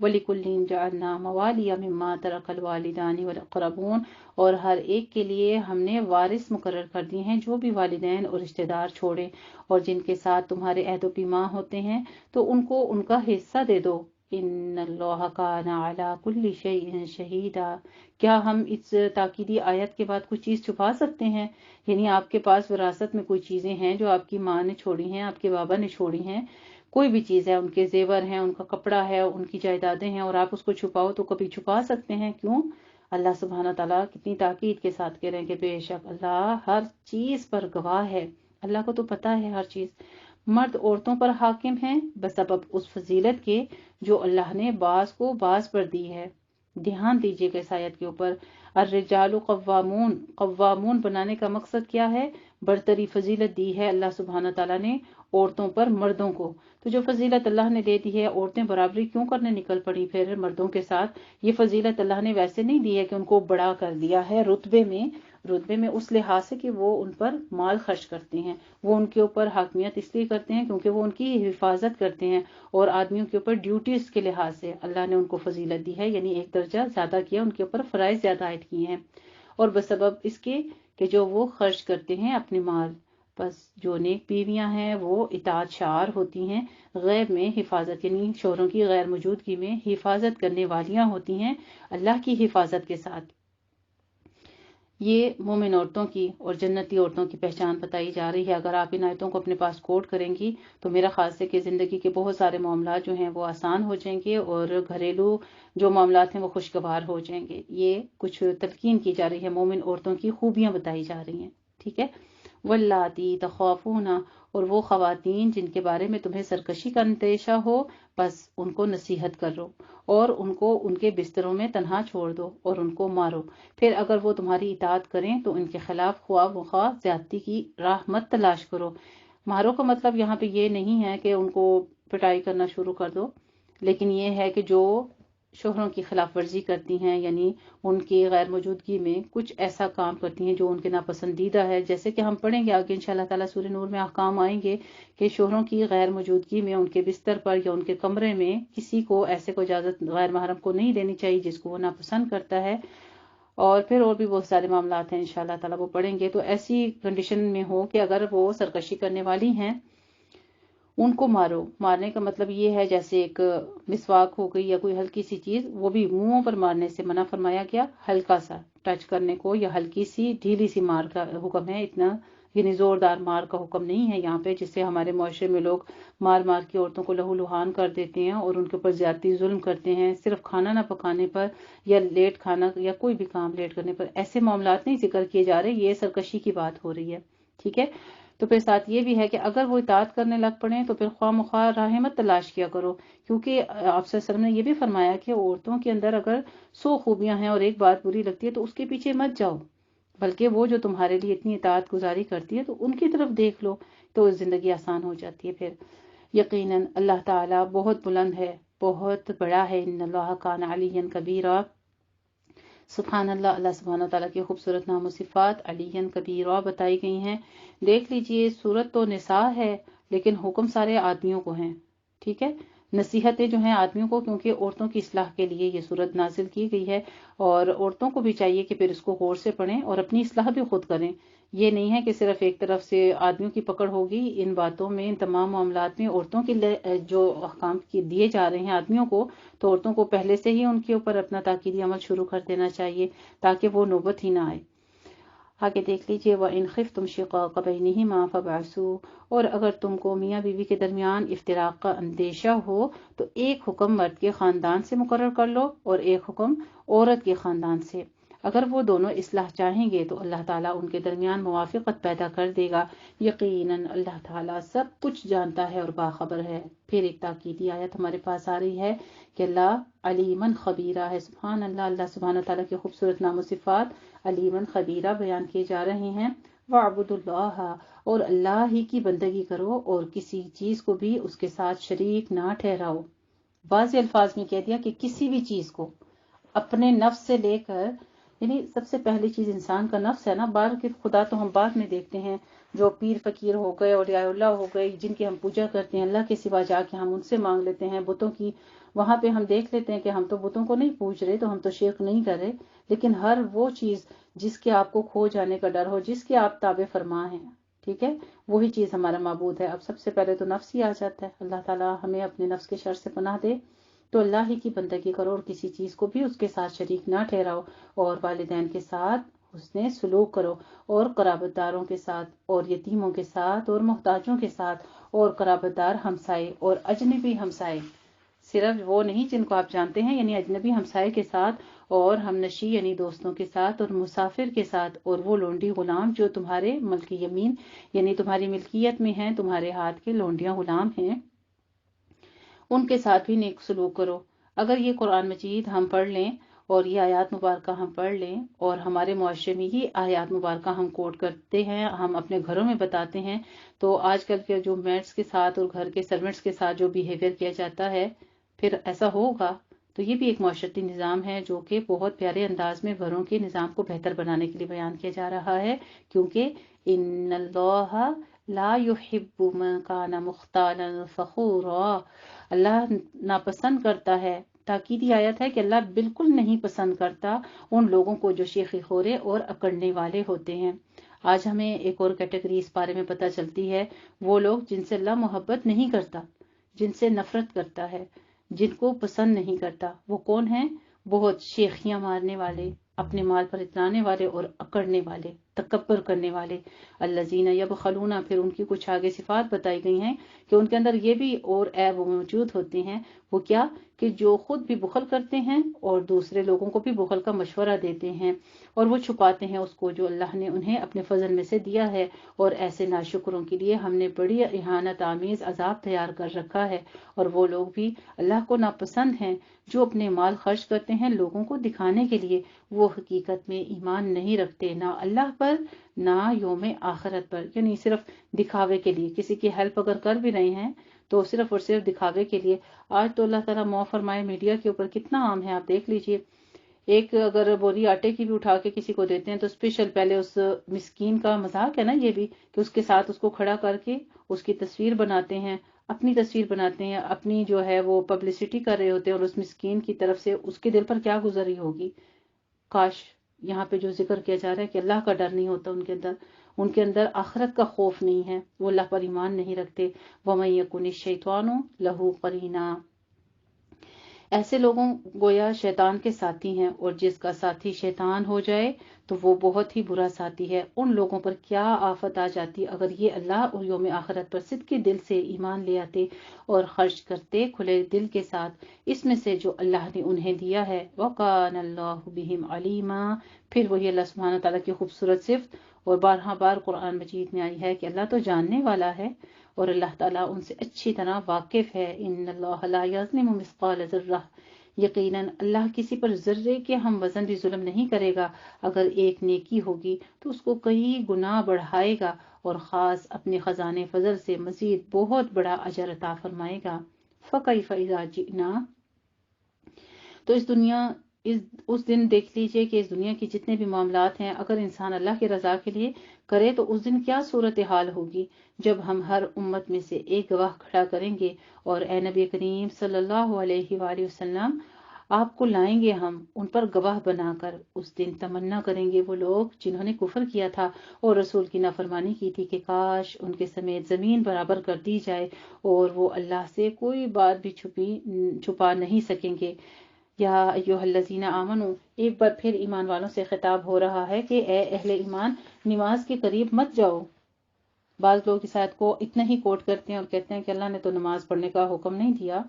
وَلِكُلٍّ جَعَلْنَا مَوَالِيَ مِمَّا تَرَكَ الْوَالِدَانِ وَالْأَقْرَبُونَ، اور ہر ایک کے لیے ہم نے وارث مقرر کر دیے ہیں جو بھی والدین اور رشتہ دار چھوڑیں، اور جن کے ساتھ تمہارے عہد و پیمان ہوتے ہیں تو ان کو ان کا حصہ دے دو۔ ان اللہ کان علی کل شیء شہیدا، کیا ہم اس تاکیدی آیت کے بعد کوئی چیز چھپا سکتے ہیں؟ یعنی آپ کے پاس وراثت میں کوئی چیزیں ہیں جو آپ کی ماں نے چھوڑی ہیں، آپ کے بابا نے چھوڑی ہیں، کوئی بھی چیز ہے، ان کے زیور ہیں، ان کا کپڑا ہے، ان کی جائیدادیں ہیں، اور آپ اس کو چھپاؤ تو کبھی چھپا سکتے ہیں؟ کیوں؟ اللہ سبحانہ تعالیٰ کتنی تاکید کے ساتھ کہہ رہے ہیں کہ بے شک اللہ ہر چیز پر گواہ ہے، اللہ کو تو پتہ ہے ہر چیز۔ مرد عورتوں پر حاکم ہیں بسبب اس فضیلت کے جو اللہ نے بعض کو بعض پر دی ہے۔ دھیان دیجیے گا اس آیت کے اوپر، الرجال قوامون، قوامون بنانے کا مقصد کیا ہے؟ برتری فضیلت دی ہے اللہ سبحانہ تعالیٰ نے عورتوں پر مردوں کو، تو جو فضیلت اللہ نے دے دی ہے، عورتیں برابری کیوں کرنے نکل پڑی پھر مردوں کے ساتھ؟ یہ فضیلت اللہ نے ویسے نہیں دی ہے کہ ان کو بڑا کر دیا ہے رتبے میں اس لحاظ سے کہ وہ ان پر مال خرچ کرتے ہیں، وہ ان کے اوپر حاکمیت اس لیے کرتے ہیں کیونکہ وہ ان کی حفاظت کرتے ہیں، اور آدمیوں کے اوپر ڈیوٹیز کے لحاظ سے اللہ نے ان کو فضیلت دی ہے، یعنی ایک درجہ زیادہ کیا، ان کے اوپر فرائض زیادہ عائد کیے ہیں، اور بسبب اس کے کہ جو وہ خرچ کرتے ہیں اپنے مال۔ بس جو نیک بیویاں ہیں وہ اطاعت شعار ہوتی ہیں، غیب میں حفاظت، یعنی شوہروں کی غیر موجودگی میں حفاظت کرنے والیاں ہوتی ہیں اللہ کی حفاظت کے ساتھ۔ یہ مومن عورتوں کی اور جنتی عورتوں کی پہچان بتائی جا رہی ہے۔ اگر آپ ان آیتوں کو اپنے پاس کوٹ کریں گی تو میرا خاص ہے کہ زندگی کے بہت سارے معاملات جو ہیں وہ آسان ہو جائیں گے، اور گھریلو جو معاملات ہیں وہ خوشگوار ہو جائیں گے۔ یہ کچھ تلقین کی جا رہی ہے، مومن عورتوں کی خوبیاں بتائی جا رہی ہیں، ٹھیک ہے۔ واللاتی تخافون، اور وہ خواتین جن کے بارے میں تمہیں سرکشی کا اندیشہ ہو، بس ان کو نصیحت کرو اور ان کو ان کے بستروں میں تنہا چھوڑ دو اور ان کو مارو، پھر اگر وہ تمہاری اطاعت کریں تو ان کے خلاف خواہ زیادتی کی راہ مت تلاش کرو۔ مارو کا مطلب یہاں پہ یہ نہیں ہے کہ ان کو پٹائی کرنا شروع کر دو، لیکن یہ ہے کہ جو شوہروں کی خلاف ورزی کرتی ہیں، یعنی ان کی غیر موجودگی میں کچھ ایسا کام کرتی ہیں جو ان کے ناپسندیدہ ہے، جیسے کہ ہم پڑھیں گے آگے انشاءاللہ تعالیٰ سورہ نور میں احکام آئیں گے کہ شوہروں کی غیر موجودگی میں ان کے بستر پر یا ان کے کمرے میں کسی کو ایسے کو اجازت غیر محرم کو نہیں دینی چاہیے جس کو وہ ناپسند کرتا ہے، اور پھر اور بھی بہت سارے معاملات ہیں انشاءاللہ تعالیٰ وہ پڑھیں گے۔ تو ایسی کنڈیشن میں ہو کہ اگر وہ سرکشی کرنے والی ہیں ان کو مارو۔ مارنے کا مطلب یہ ہے جیسے ایک مسواک ہو گئی یا کوئی ہلکی سی چیز، وہ بھی منہوں پر مارنے سے منع فرمایا گیا، ہلکا سا ٹچ کرنے کو یا ہلکی سی ڈھیلی سی مار کا حکم ہے، اتنا یعنی زوردار مار کا حکم نہیں ہے یہاں پہ، جس سے ہمارے معاشرے میں لوگ مار کے عورتوں کو لہو لہان کر دیتے ہیں اور ان کے اوپر زیادتی ظلم کرتے ہیں صرف کھانا نہ پکانے پر یا لیٹ کھانا یا کوئی بھی کام لیٹ کرنے پر۔ ایسے معاملات نہیں ذکر کیے جا رہے، یہ سرکشی کی بات ہو رہی ہے، ٹھیک ہے۔ تو پھر ساتھ یہ بھی ہے کہ اگر وہ اطاعت کرنے لگ پڑیں تو پھر خواہ مخواہ راہ مت تلاش کیا کرو، کیونکہ آپ صلی اللہ علیہ وسلم نے یہ بھی فرمایا کہ عورتوں کے اندر اگر 100 خوبیاں ہیں اور ایک بات بری لگتی ہے تو اس کے پیچھے مت جاؤ، بلکہ وہ جو تمہارے لیے اتنی اطاعت گزاری کرتی ہے تو ان کی طرف دیکھ لو، تو زندگی آسان ہو جاتی ہے پھر۔ یقیناً اللہ تعالیٰ بہت بلند ہے، بہت بڑا ہے، ان اللہ کان علیٰ کبیرا، سبحان اللہ، اللہ سبحانہ تعالیٰ کی خوبصورت نام و صفات علیٰ کبیرہ بتائی گئی ہیں۔ دیکھ لیجئے سورت تو نساء ہے لیکن حکم سارے آدمیوں کو ہیں، ٹھیک ہے۔ نصیحتیں جو ہیں آدمیوں کو، کیونکہ عورتوں کی اصلاح کے لیے یہ سورت نازل کی گئی ہے، اور عورتوں کو بھی چاہیے کہ پھر اس کو غور سے پڑھیں اور اپنی اصلاح بھی خود کریں۔ یہ نہیں ہے کہ صرف ایک طرف سے آدمیوں کی پکڑ ہوگی ان باتوں میں، ان تمام معاملات میں عورتوں کے جو احکام دیے جا رہے ہیں آدمیوں کو، تو عورتوں کو پہلے سے ہی ان کے اوپر اپنا تاکیدی عمل شروع کر دینا چاہیے تاکہ وہ نوبت ہی نہ آئے۔ آگے دیکھ لیجئے وَإِنْ خِفْتُمْ شِقَاقَ بَيْنِهِمَا فَابْعَثُوا، اور اگر تم کو میاں بیوی کے درمیان افتراق کا اندیشہ ہو تو ایک حکم مرد کے خاندان سے مقرر کر لو اور ایک حکم عورت کے خاندان سے، اگر وہ دونوں اصلاح چاہیں گے تو اللہ تعالیٰ ان کے درمیان موافقت پیدا کر دے گا، یقیناً اللہ تعالیٰ سب کچھ جانتا ہے اور باخبر ہے۔ پھر ایک تاکیدی آیت ہمارے پاس آ رہی ہے کہ اللہ علیمن خبیرہ ہے، سبحان اللہ، اللہ سبحانہ تعالیٰ کے خوبصورت نام و صفات علیمن خبیرہ بیان کیے جا رہے ہیں۔ وَاعْبُدُوا اللَّهَ، اور اللہ ہی کی بندگی کرو اور کسی چیز کو بھی اس کے ساتھ شریک نہ ٹھہراؤ۔ بعض الفاظ میں کہہ دیا کہ کسی بھی چیز کو، اپنے نفس سے لے کر یعنی سب سے پہلی چیز انسان کا نفس ہے نا، بار کے خدا تو ہم بعد میں دیکھتے ہیں، جو پیر فقیر ہو گئے اور یا اللہ ہو گئے جن کی ہم پوجا کرتے ہیں، اللہ کے سوا جا کے ہم ان سے مانگ لیتے ہیں بتوں کی، وہاں پہ ہم دیکھ لیتے ہیں کہ ہم تو بتوں کو نہیں پوج رہے، تو ہم تو شرک نہیں کر رہے، لیکن ہر وہ چیز جس کے آپ کو کھو جانے کا ڈر ہو، جس کے آپ تابع فرما ہیں، ٹھیک ہے، وہی چیز ہمارا معبود ہے۔ اب سب سے پہلے تو نفس ہی آ جاتا ہے۔ اللہ تعالیٰ ہمیں اپنے نفس کے شر سے پناہ دے، تو اللہ ہی کی بندگی کرو اور کسی چیز کو بھی اس کے ساتھ شریک نہ ٹھہراؤ، اور والدین کے ساتھ حسن سلوک کرو، اور قرابت داروں کے ساتھ، اور یتیموں کے ساتھ، اور محتاجوں کے ساتھ، اور قرابت دار ہمسائے اور اجنبی ہمسائے، صرف وہ نہیں جن کو آپ جانتے ہیں، یعنی اجنبی ہمسائے کے ساتھ، اور ہم نشی یعنی دوستوں کے ساتھ، اور مسافر کے ساتھ، اور وہ لونڈی غلام جو تمہارے ملک یمین یعنی تمہاری ملکیت میں ہیں، تمہارے ہاتھ کے لونڈیاں غلام ہیں، ان کے ساتھ بھی نیک سلوک کرو۔ اگر یہ قرآن مجید ہم پڑھ لیں اور یہ آیات مبارکہ ہم پڑھ لیں، اور ہمارے معاشرے میں یہ آیات مبارکہ ہم کوٹ کرتے ہیں، ہم اپنے گھروں میں بتاتے ہیں، تو آج کل کے جو میٹس کے ساتھ اور گھر کے سرونٹس کے ساتھ جو بیہیویئر کیا جاتا ہے، پھر ایسا ہوگا تو یہ بھی ایک معاشرتی نظام ہے جو کہ بہت پیارے انداز میں گھروں کے نظام کو بہتر بنانے کے لیے بیان کیا جا رہا ہے، کیونکہ ان اللہ لا يحب من کان مختالا فخورا، اللہ ناپسند کرتا ہے، تاکیدی آیت ہے کہ اللہ بالکل نہیں پسند کرتا ان لوگوں کو جو شیخی خورے اور اکڑنے والے ہوتے ہیں۔ آج ہمیں ایک اور کیٹیگری اس بارے میں پتہ چلتی ہے، وہ لوگ جن سے اللہ محبت نہیں کرتا، جن سے نفرت کرتا ہے، جن کو پسند نہیں کرتا، وہ کون ہیں؟ بہت شیخیاں مارنے والے، اپنے مال پر اترانے والے اور اکڑنے والے، تکبر کرنے والے، الذین یبخلون، پھر ان کی کچھ آگے صفات بتائی گئی ہیں کہ ان کے اندر یہ بھی اور عیب موجود ہوتے ہیں، وہ کیا کہ جو خود بھی بخل کرتے ہیں اور دوسرے لوگوں کو بھی بخل کا مشورہ دیتے ہیں، اور وہ چھپاتے ہیں اس کو جو اللہ نے انہیں اپنے فضل میں سے دیا ہے، اور ایسے ناشکروں کے لیے ہم نے بڑی اہانت آمیز عذاب تیار کر رکھا ہے۔ اور وہ لوگ بھی اللہ کو ناپسند ہیں جو اپنے مال خرچ کرتے ہیں لوگوں کو دکھانے کے لیے، وہ حقیقت میں ایمان نہیں رکھتے، نہ اللہ پر نہ یوم آخرت پر، یعنی صرف دکھاوے کے لیے، کسی کی ہیلپ اگر کر بھی رہے ہیں تو صرف اور صرف دکھاوے کے لیے۔ آج تو اللہ تعالیٰ معاف فرمائے، میڈیا کے اوپر کتنا عام ہے، آپ دیکھ لیجئے، ایک اگر بوری آٹے کی بھی اٹھا کے کسی کو دیتے ہیں تو اسپیشل پہلے اس مسکین کا مذاق ہے نا یہ بھی، کہ اس کے ساتھ اس کو کھڑا کر کے اس کی تصویر بناتے ہیں، اپنی تصویر بناتے ہیں، اپنی جو ہے وہ پبلسٹی کر رہے ہوتے ہیں، اور اس مسکین کی طرف سے اس کے دل پر کیا گزری ہوگی۔ کاش یہاں پہ جو ذکر کیا جا رہا ہے کہ اللہ کا ڈر نہیں ہوتا ان کے اندر آخرت کا خوف نہیں ہے، وہ اللہ پر ایمان نہیں رکھتے۔ وَمَن يَكُنِ الشَّيْطَانُ لَهُ قَرِينًا، ایسے لوگوں گویا شیطان کے ساتھی ہیں، اور جس کا ساتھی شیطان ہو جائے تو وہ بہت ہی برا ساتھی ہے۔ ان لوگوں پر کیا آفت آ جاتی اگر یہ اللہ اور یوم آخرت پر صدقے دل سے ایمان لے آتے اور خرچ کرتے کھلے دل کے ساتھ اس میں سے جو اللہ نے انہیں دیا ہے۔ وَقَانَ اللَّهُ بِهِمْ عَلِيمًا، پھر وہی اللہ سبحانہ تعالیٰ کی خوبصورت صفت اور بارہا بار قرآن مجید میں آئی ہے کہ اللہ تو جاننے والا ہے اور اللہ تعالیٰ ان سے اچھی طرح واقف ہے۔ ان اللہ لا یظلم مثقال ذرہ، یقیناً اللہ کسی پر ذرے کے ہم وزن بھی ظلم نہیں کرے گا، اگر ایک نیکی ہوگی تو اس کو کئی گنا بڑھائے گا، اور خاص اپنے خزانے فضل سے مزید بہت بڑا اجر عطا فرمائے گا۔ فَكَيْفَ إِذَا جِئْنَا، تو اس دن دیکھ لیجئے کہ اس دنیا کے جتنے بھی معاملات ہیں، اگر انسان اللہ کی رضا کے لیے کرے تو اس دن کیا صورتحال ہوگی، جب ہم ہر امت میں سے ایک گواہ کھڑا کریں گے، اور اے نبی کریم صلی اللہ علیہ وآلہ وسلم، آپ کو لائیں گے ہم ان پر گواہ بنا کر۔ اس دن تمنا کریں گے وہ لوگ جنہوں نے کفر کیا تھا اور رسول کی نافرمانی کی تھی کہ کاش ان کے سمیت زمین برابر کر دی جائے، اور وہ اللہ سے کوئی بات بھی چھپا نہیں سکیں گے۔ یا ایھا الذین آمنو، ایک بار پھر ایمان والوں سے خطاب ہو رہا ہے کہ اے اہل ایمان، نماز کے قریب مت جاؤ۔ بعض لوگ اس آیت کو اتنا ہی کوٹ کرتے ہیں اور کہتے ہیں کہ اللہ نے تو نماز پڑھنے کا حکم نہیں دیا۔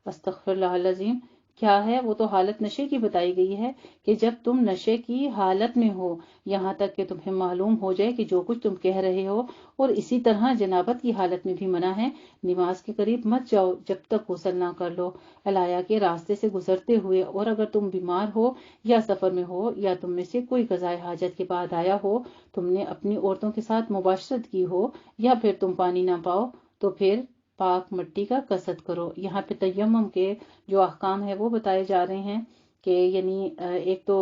استغفر اللہ العظیم، کیا ہے وہ تو حالت نشے کی بتائی گئی ہے کہ جب تم نشے کی حالت میں ہو، یہاں تک کہ تمہیں معلوم ہو جائے کہ جو کچھ تم کہہ رہے ہو، اور اسی طرح جنابت کی حالت میں بھی منع ہے، نماز کے قریب مت جاؤ جب تک غسل نہ کر لو، علایا کے راستے سے گزرتے ہوئے، اور اگر تم بیمار ہو یا سفر میں ہو، یا تم میں سے کوئی قضاء حاجت کے بعد آیا ہو، تم نے اپنی عورتوں کے ساتھ مباشرت کی ہو، یا پھر تم پانی نہ پاؤ، تو پھر پاک مٹی کا قصد کرو۔ یہاں پہ تیمم کے جو احکام ہے وہ بتائے جا رہے ہیں کہ یعنی ایک تو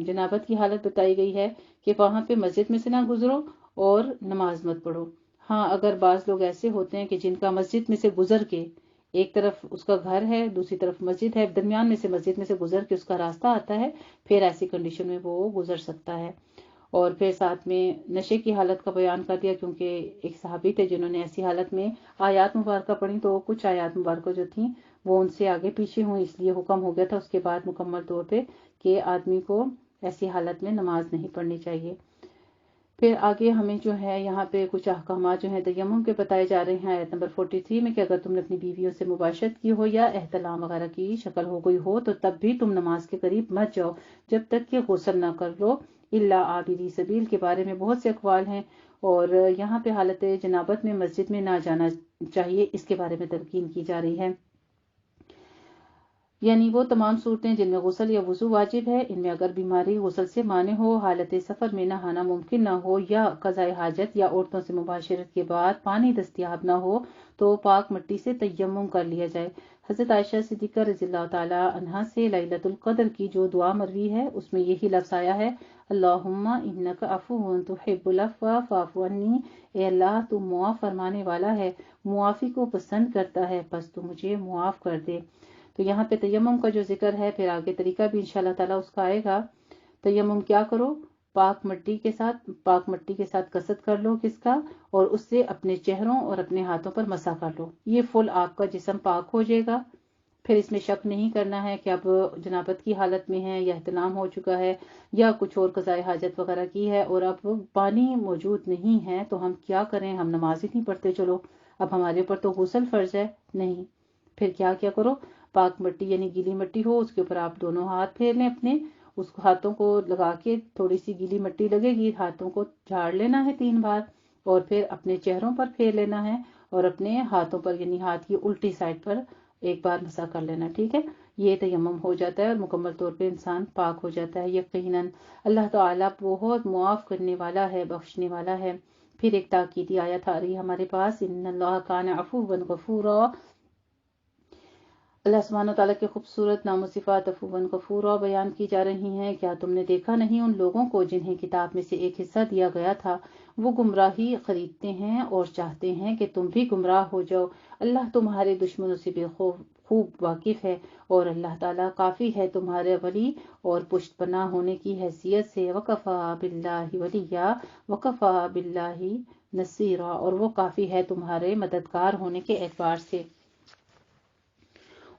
جنابت کی حالت بتائی گئی ہے کہ وہاں پہ مسجد میں سے نہ گزرو اور نماز مت پڑھو۔ ہاں اگر بعض لوگ ایسے ہوتے ہیں کہ جن کا مسجد میں سے گزر کے، ایک طرف اس کا گھر ہے دوسری طرف مسجد ہے، درمیان میں سے مسجد میں سے گزر کے اس کا راستہ آتا ہے، پھر ایسی کنڈیشن میں وہ گزر سکتا ہے۔ اور پھر ساتھ میں نشے کی حالت کا بیان کر دیا، کیونکہ ایک صحابی تھے جنہوں نے ایسی حالت میں آیات مبارکہ پڑھی، تو کچھ آیات مبارکہ جو تھیں وہ ان سے آگے پیچھے ہوئی، اس لیے حکم ہو گیا تھا اس کے بعد مکمل طور پہ کہ آدمی کو ایسی حالت میں نماز نہیں پڑھنی چاہیے۔ پھر آگے ہمیں جو ہے یہاں پہ کچھ احکامات جو ہیں تیمم کے بتائے جا رہے ہیں آیت نمبر 43 میں، کہ اگر تم نے اپنی بیویوں سے مباشرت کی ہو یا احتلام وغیرہ کی شکل ہو گئی ہو تو تب بھی تم نماز کے قریب مت جاؤ جب تک کہ غسل نہ کر لو، الا عابری سبیل کے بارے میں بہت سے اقوال ہیں، اور یہاں پہ حالت جنابت میں مسجد میں نہ جانا چاہیے، اس کے بارے میں تلقین کی جا رہی ہے۔ یعنی وہ تمام صورتیں جن میں غسل یا وضو واجب ہے، ان میں اگر بیماری غسل سے مانع ہو، حالت سفر میں نہانا ممکن نہ ہو، یا قضاء حاجت یا عورتوں سے مباشرت کے بعد پانی دستیاب نہ ہو، تو پاک مٹی سے تیمم کر لیا جائے۔ حضرت عائشہ صدیقہ رضی اللہ تعالی عنہا سے لیلۃ القدر کی جو دعا مروی ہے اس میں یہی لفظ آیا ہے، اللہم انک عفو تحب العفو فاعف عنی، اے اللہ تو معاف فرمانے والا ہے، معافی کو پسند کرتا ہے، پس تو مجھے معاف کر دے۔ تو یہاں پہ تیمم کا جو ذکر ہے، پھر آگے طریقہ بھی انشاءاللہ تعالیٰ اس کا آئے گا۔ تیمم کیا کرو، پاک مٹی کے ساتھ قصد کر لو کس کا، اور اس سے اپنے چہروں اور اپنے ہاتھوں پر مسح کر لو، یہ فل آپ کا جسم پاک ہو جائے گا۔ پھر اس میں شک نہیں کرنا ہے کہ اب جنابت کی حالت میں ہے یا احتلام ہو چکا ہے یا کچھ اور قضاء حاجت وغیرہ کی ہے اور اب پانی موجود نہیں ہے تو ہم کیا کریں، ہم نماز ہی نہیں پڑھتے، چلو اب ہمارے اوپر تو غسل فرض ہے نہیں۔ پھر کیا کرو، پاک مٹی یعنی گیلی مٹی ہو اس کے اوپر آپ دونوں ہاتھ پھیر لیں اپنے، اس ہاتھوں کو لگا کے تھوڑی سی گیلی مٹی لگے گی، ہاتھوں کو جھاڑ لینا ہے 3 بار، اور پھر اپنے چہروں پر پھیر لینا ہے اور اپنے ہاتھوں پر یعنی ہاتھ کی الٹی سائڈ پر ایک بار مسح کر لینا، ٹھیک ہے۔ یہ تیمم ہو جاتا ہے اور مکمل طور پہ انسان پاک ہو جاتا ہے یقیناً۔ اللہ تعالیٰ بہت معاف کرنے والا ہے، بخشنے والا ہے۔ پھر ایک تاکیدی آیت آ رہی ہے ہمارے پاس، ان اللہ کان عفوا غفورا، اللہ سبحانہ تعالیٰ کے خوبصورت نام و صفات عفوا غفورا بیان کی جا رہی ہیں۔ کیا تم نے دیکھا نہیں ان لوگوں کو جنہیں کتاب میں سے ایک حصہ دیا گیا تھا، وہ گمراہی خریدتے ہیں اور چاہتے ہیں کہ تم بھی گمراہ ہو جاؤ، اللہ تمہارے دشمنوں سے بھی خوب واقف ہے، اور اللہ تعالیٰ کافی ہے تمہارے ولی اور پشت پناہ ہونے کی حیثیت سے، وکفیٰ باللہ ولیٰ وکفیٰ باللہ نصیرا، اور وہ کافی ہے تمہارے مددگار ہونے کے اعتبار سے۔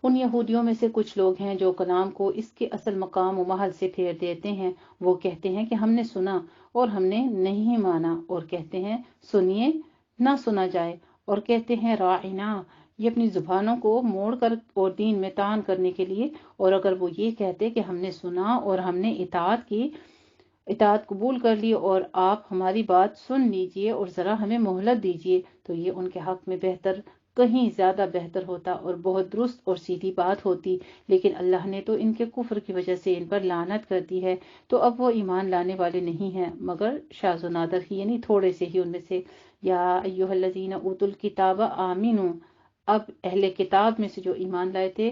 ان یہودیوں میں سے کچھ لوگ ہیں جو کلام کو اس کے اصل مقام و محل سے پھیر دیتے ہیں، وہ کہتے ہیں کہ ہم نے سنا اور ہم نے نہیں مانا، اور کہتے ہیں سنیے نہ سنا جائے، اور کہتے ہیں راعنا، یہ اپنی زبانوں کو موڑ کر اور دین میں طعن کرنے کے لیے، اور اگر وہ یہ کہتے کہ ہم نے سنا اور ہم نے اطاعت قبول کر لی اور آپ ہماری بات سن لیجئے اور ذرا ہمیں مہلت دیجئے، تو یہ ان کے حق میں بہتر، کہیں زیادہ بہتر ہوتا اور بہت درست اور سیدھی بات ہوتی، لیکن اللہ نے تو ان کے کفر کی وجہ سے ان پر لعنت کر دی ہے، تو اب وہ ایمان لانے والے نہیں ہیں مگر شاذ و نادر ہی، یعنی تھوڑے سے ہی ان میں سے۔ یا ایھا الذین اوتوا الکتاب آمنوا، اب اہل کتاب میں سے جو ایمان لائے تھے،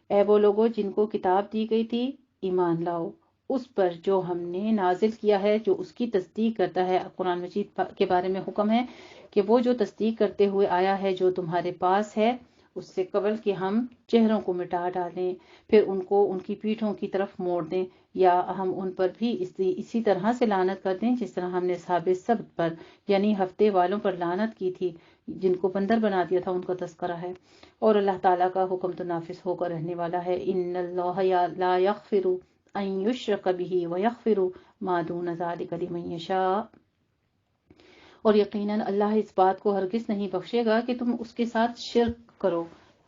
اے وہ لوگوں جن کو کتاب دی گئی تھی، ایمان لاؤ اس پر جو ہم نے نازل کیا ہے، جو اس کی تصدیق کرتا ہے۔ قرآن مجید کے بارے میں حکم ہے کہ وہ جو تصدیق کرتے ہوئے آیا ہے جو تمہارے پاس ہے، اس سے قبل کہ ہم چہروں کو مٹا ڈالیں، پھر ان کو ان کی پیٹھوں کی طرف موڑ دیں، یا ہم ان پر بھی اسی طرح سے لعنت کر دیں جس طرح ہم نے اصحاب السبت پر یعنی ہفتے والوں پر لعنت کی تھی، جن کو بندر بنا دیا تھا، ان کا تذکرہ ہے۔ اور اللہ تعالیٰ کا حکم تو نافذ ہو کر رہنے والا ہے، ان اللہ لا یغفر ان یشرک بہ ویغفر ما دون ذلک لمن یشاء، اور یقیناً اللہ اس بات کو ہرگز نہیں بخشے گا کہ تم اس کے ساتھ شرک کرو،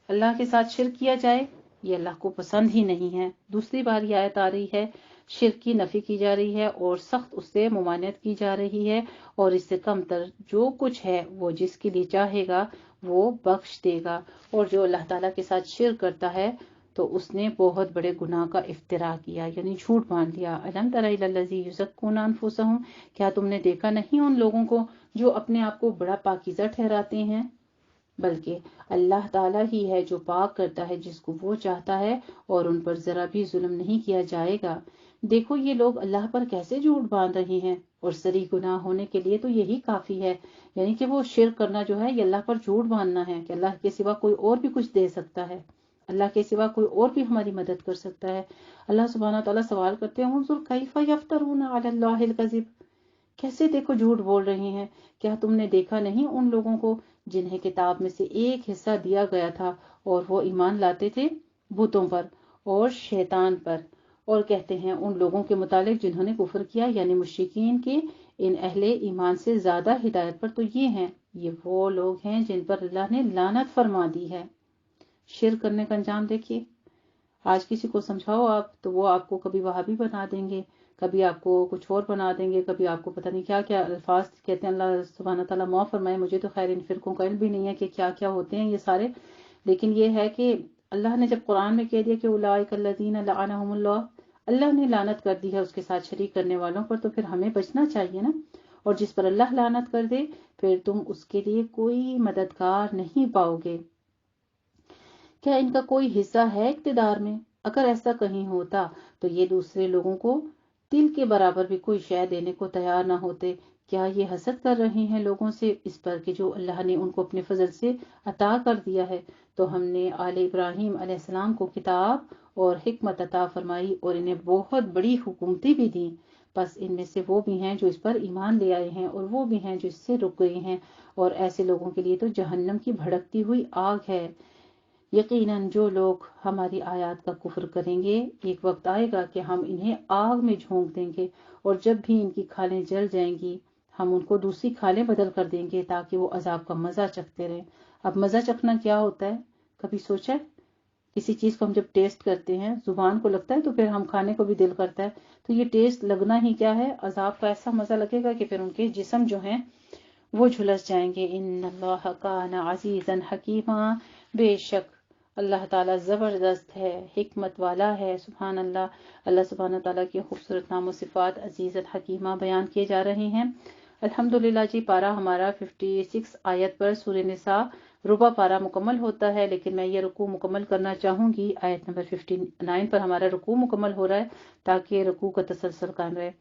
اللہ کے ساتھ شرک کیا جائے یہ اللہ کو پسند ہی نہیں ہے۔ دوسری بار یہ آیت آ رہی ہے، شرک کی نفی کی جا رہی ہے اور سخت اس سے ممانعت کی جا رہی ہے، اور اس سے کم تر جو کچھ ہے وہ جس کے لیے چاہے گا وہ بخش دے گا، اور جو اللہ تعالیٰ کے ساتھ شرک کرتا ہے تو اس نے بہت بڑے گناہ کا افتراء کیا، یعنی جھوٹ باندھ لیا۔ الم تر الی الذی یزکون انفسہم، کیا تم نے دیکھا نہیں ان لوگوں کو جو اپنے آپ کو بڑا پاکیزہ ٹھہراتے ہیں، بلکہ اللہ تعالیٰ ہی ہے جو پاک کرتا ہے جس کو وہ چاہتا ہے، اور ان پر ذرا بھی ظلم نہیں کیا جائے گا۔ دیکھو یہ لوگ اللہ پر کیسے جھوٹ باندھ رہے ہیں، اور سری گناہ ہونے کے لیے تو یہی کافی ہے، یعنی کہ وہ شرک کرنا جو ہے یہ اللہ پر جھوٹ باندھنا ہے کہ اللہ کے سوا کوئی اور بھی کچھ دے سکتا ہے، اللہ کے سوا کوئی اور بھی ہماری مدد کر سکتا ہے۔ اللہ سبحانہ تعالیٰ سوال کرتے ہیں انظر کیف یفترون علی اللہ الکذب، کیسے دیکھو جھوٹ بول رہے ہیں، کیا تم نے دیکھا نہیں ان لوگوں کو جنہیں کتاب میں سے ایک حصہ دیا گیا تھا اور وہ ایمان لاتے تھے بتوں پر اور شیطان پر، اور کہتے ہیں ان لوگوں کے متعلق جنہوں نے کفر کیا یعنی مشرکین کے، ان اہل ایمان سے زیادہ ہدایت پر تو یہ وہ لوگ ہیں جن پر اللہ نے لعنت فرما دی ہے۔ شرک کرنے کا انجام دیکھیے، آج کسی کو سمجھاؤ آپ تو وہ آپ کو کبھی وہابی بنا دیں گے، کبھی آپ کو کچھ اور بنا دیں گے، کبھی آپ کو پتہ نہیں کیا کیا الفاظ کہتے ہیں، اللہ سبحانہ تعالیٰ معاف فرمائے، مجھے تو خیر ان فرقوں کا علم بھی نہیں ہے کہ کیا کیا ہوتے ہیں یہ سارے، لیکن یہ ہے کہ اللہ نے جب قرآن میں کہہ دیا کہ اولئک الذین لعنہم اللہ، اللہ نے لعنت کر دی ہے اس کے ساتھ شریک کرنے والوں پر، تو پھر ہمیں بچنا چاہیے نا، اور جس پر اللہ لعنت کر دے پھر تم اس کے لیے کوئی مددگار نہیں پاؤ گے۔ کیا ان کا کوئی حصہ ہے اقتدار میں؟ اگر ایسا کہیں ہوتا تو یہ دوسرے لوگوں کو تل کے برابر بھی کوئی شے دینے کو تیار نہ ہوتے۔ کیا یہ حسد کر رہے ہیں لوگوں سے اس پر کہ جو اللہ نے ان کو اپنے فضل سے عطا کر دیا ہے؟ تو ہم نے آل ابراہیم علیہ السلام کو کتاب اور حکمت عطا فرمائی اور انہیں بہت بڑی حکومتیں بھی دیں، بس ان میں سے وہ بھی ہیں جو اس پر ایمان لے آئے ہیں اور وہ بھی ہیں جو اس سے رک گئے ہیں، اور ایسے لوگوں کے لیے تو جہنم کی بھڑکتی ہوئی آگ ہے۔ یقیناً جو لوگ ہماری آیات کا کفر کریں گے ایک وقت آئے گا کہ ہم انہیں آگ میں جھونک دیں گے، اور جب بھی ان کی کھالیں جل جائیں گی ہم ان کو دوسری کھالیں بدل کر دیں گے تاکہ وہ عذاب کا مزہ چکھتے رہیں۔ اب مزہ چکھنا کیا ہوتا ہے؟ کبھی سوچا ہے؟ کسی چیز کو ہم جب ٹیسٹ کرتے ہیں زبان کو لگتا ہے تو پھر ہم کھانے کو بھی دل کرتا ہے، تو یہ ٹیسٹ لگنا ہی کیا ہے، عذاب کا ایسا مزہ لگے گا کہ پھر ان کے جسم جو ہیں وہ جھلس جائیں گے۔ ان اللہ کان عزیزا حکیما، بے شک اللہ تعالیٰ زبردست ہے، حکمت والا ہے۔ سبحان اللہ، اللہ سبحانہ تعالیٰ کے خوبصورت نام و صفات عزیز الحکیمہ بیان کیے جا رہے ہیں۔ الحمدللہ جی، پارہ ہمارا 56 آیت پر سورہ نساء ربع پارہ مکمل ہوتا ہے، لیکن میں یہ رکوع مکمل کرنا چاہوں گی، آیت نمبر 59 پر ہمارا رکوع مکمل ہو رہا ہے تاکہ رکوع کا تسلسل قائم رہے۔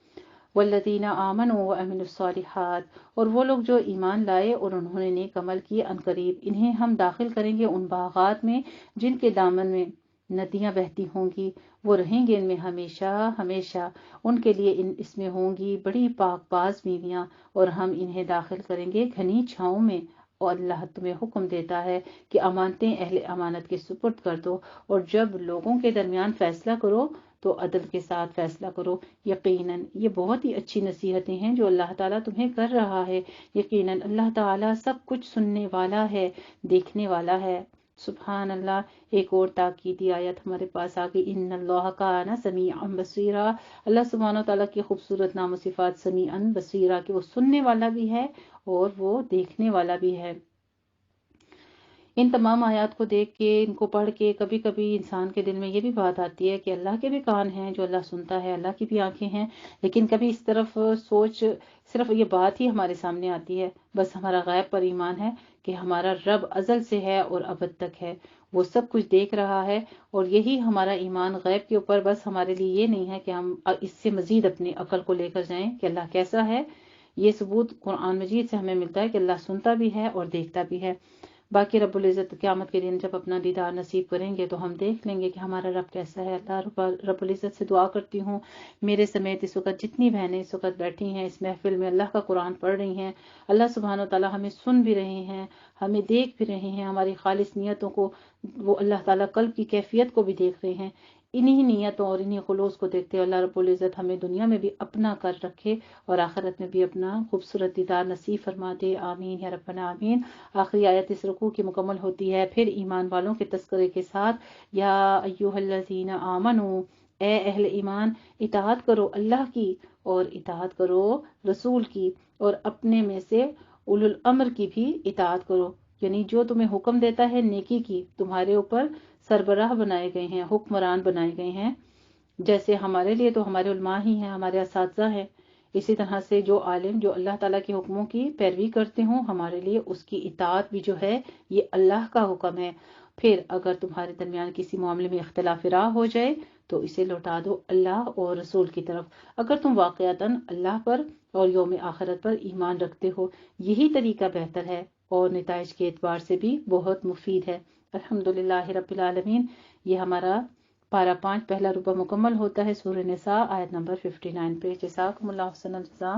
والذین آمنوا وعملوا الصالحات، اور وہ لوگ جو ایمان لائے اور انہوں نے نیک عمل کیے، عنقریب انہیں ہم داخل کریں گے ان باغات میں جن کے دامن میں ندیاں بہتی ہوں گی، وہ رہیں گے ان میں ہمیشہ ہمیشہ، ان کے لیے اس میں ہوں گی بڑی پاک باز بیویاں، اور ہم انہیں داخل کریں گے گھنی چھاؤں میں۔ اور اللہ تمہیں حکم دیتا ہے کہ امانتیں اہل امانت کے سپرد کر دو، اور جب لوگوں کے درمیان فیصلہ کرو تو عدل کے ساتھ فیصلہ کرو۔ یقیناً یہ بہت ہی اچھی نصیحتیں ہیں جو اللہ تعالیٰ تمہیں کر رہا ہے، یقیناً اللہ تعالیٰ سب کچھ سننے والا ہے، دیکھنے والا ہے۔ سبحان اللہ۔ ایک اور تاکیدی آیت ہمارے پاس آ گئی، ان اللہ کان سمیعا بصیرا، اللہ سبحانہ تعالیٰ کی خوبصورت نام و صفات سمیعا بصیرا کہ وہ سننے والا بھی ہے اور وہ دیکھنے والا بھی ہے۔ ان تمام آیات کو دیکھ کے، ان کو پڑھ کے، کبھی کبھی انسان کے دل میں یہ بھی بات آتی ہے کہ اللہ کے بھی کان ہیں جو اللہ سنتا ہے، اللہ کی بھی آنکھیں ہیں، لیکن کبھی اس طرف سوچ، صرف یہ بات ہی ہمارے سامنے آتی ہے، بس ہمارا غیب پر ایمان ہے کہ ہمارا رب ازل سے ہے اور ابد تک ہے، وہ سب کچھ دیکھ رہا ہے، اور یہی ہمارا ایمان غیب کے اوپر، بس ہمارے لیے یہ نہیں ہے کہ ہم اس سے مزید اپنی عقل کو لے کر جائیں کہ اللہ کیسا ہے۔ یہ ثبوت قرآن مجید سے ہمیں ملتا ہے کہ اللہ سنتا بھی ہے اور دیکھتا بھی ہے۔ باقی رب العزت قیامت کے دن جب اپنا دیدار نصیب کریں گے تو ہم دیکھ لیں گے کہ ہمارا رب کیسا ہے۔ اللہ رب العزت سے دعا کرتی ہوں میرے سمیت اس وقت جتنی بہنیں اس وقت بیٹھی ہیں اس محفل میں، اللہ کا قرآن پڑھ رہی ہیں، اللہ سبحانہ تعالیٰ ہمیں سن بھی رہے ہیں، ہمیں دیکھ بھی رہے ہیں، ہماری خالص نیتوں کو وہ اللہ تعالیٰ قلب کی کیفیت کو بھی دیکھ رہے ہیں، انہی نیتوں اور انہی خلوص کو دیکھتے اللہ رب العزت ہمیں دنیا میں بھی اپنا کر رکھے اور آخرت میں بھی اپنا خوبصورت دیدار نصیب فرما دے، آمین یا ربنا آمین۔ آخری آیت اس رکوع کی مکمل ہوتی ہے پھر ایمان والوں کے تذکرے کے ساتھ، یا ایھا الذین آمنو، اے اہل ایمان، اطاعت کرو اللہ کی اور اطاعت کرو رسول کی، اور اپنے میں سے اولو الامر کی بھی اطاعت کرو، یعنی جو تمہیں حکم دیتا ہے نیکی کی، تمہارے اوپر سربراہ بنائے گئے ہیں، حکمران بنائے گئے ہیں، جیسے ہمارے لیے تو ہمارے علماء ہی ہیں، ہمارے اساتذہ ہیں، اسی طرح سے جو عالم جو اللہ تعالیٰ کے حکموں کی پیروی کرتے ہوں ہمارے لیے اس کی اطاعت بھی جو ہے یہ اللہ کا حکم ہے۔ پھر اگر تمہارے درمیان کسی معاملے میں اختلاف راہ ہو جائے تو اسے لوٹا دو اللہ اور رسول کی طرف، اگر تم واقعتاً اللہ پر اور یوم آخرت پر ایمان رکھتے ہو۔ یہی طریقہ بہتر ہے اور نتائج کے اعتبار سے بھی بہت مفید ہے۔ الحمدللہ رب العالمین۔ یہ ہمارا پارہ 5 پہلا ربع مکمل ہوتا ہے سورہ نساء آیت نمبر 59 پہ۔ جزاکم اللہ حسن الجزا۔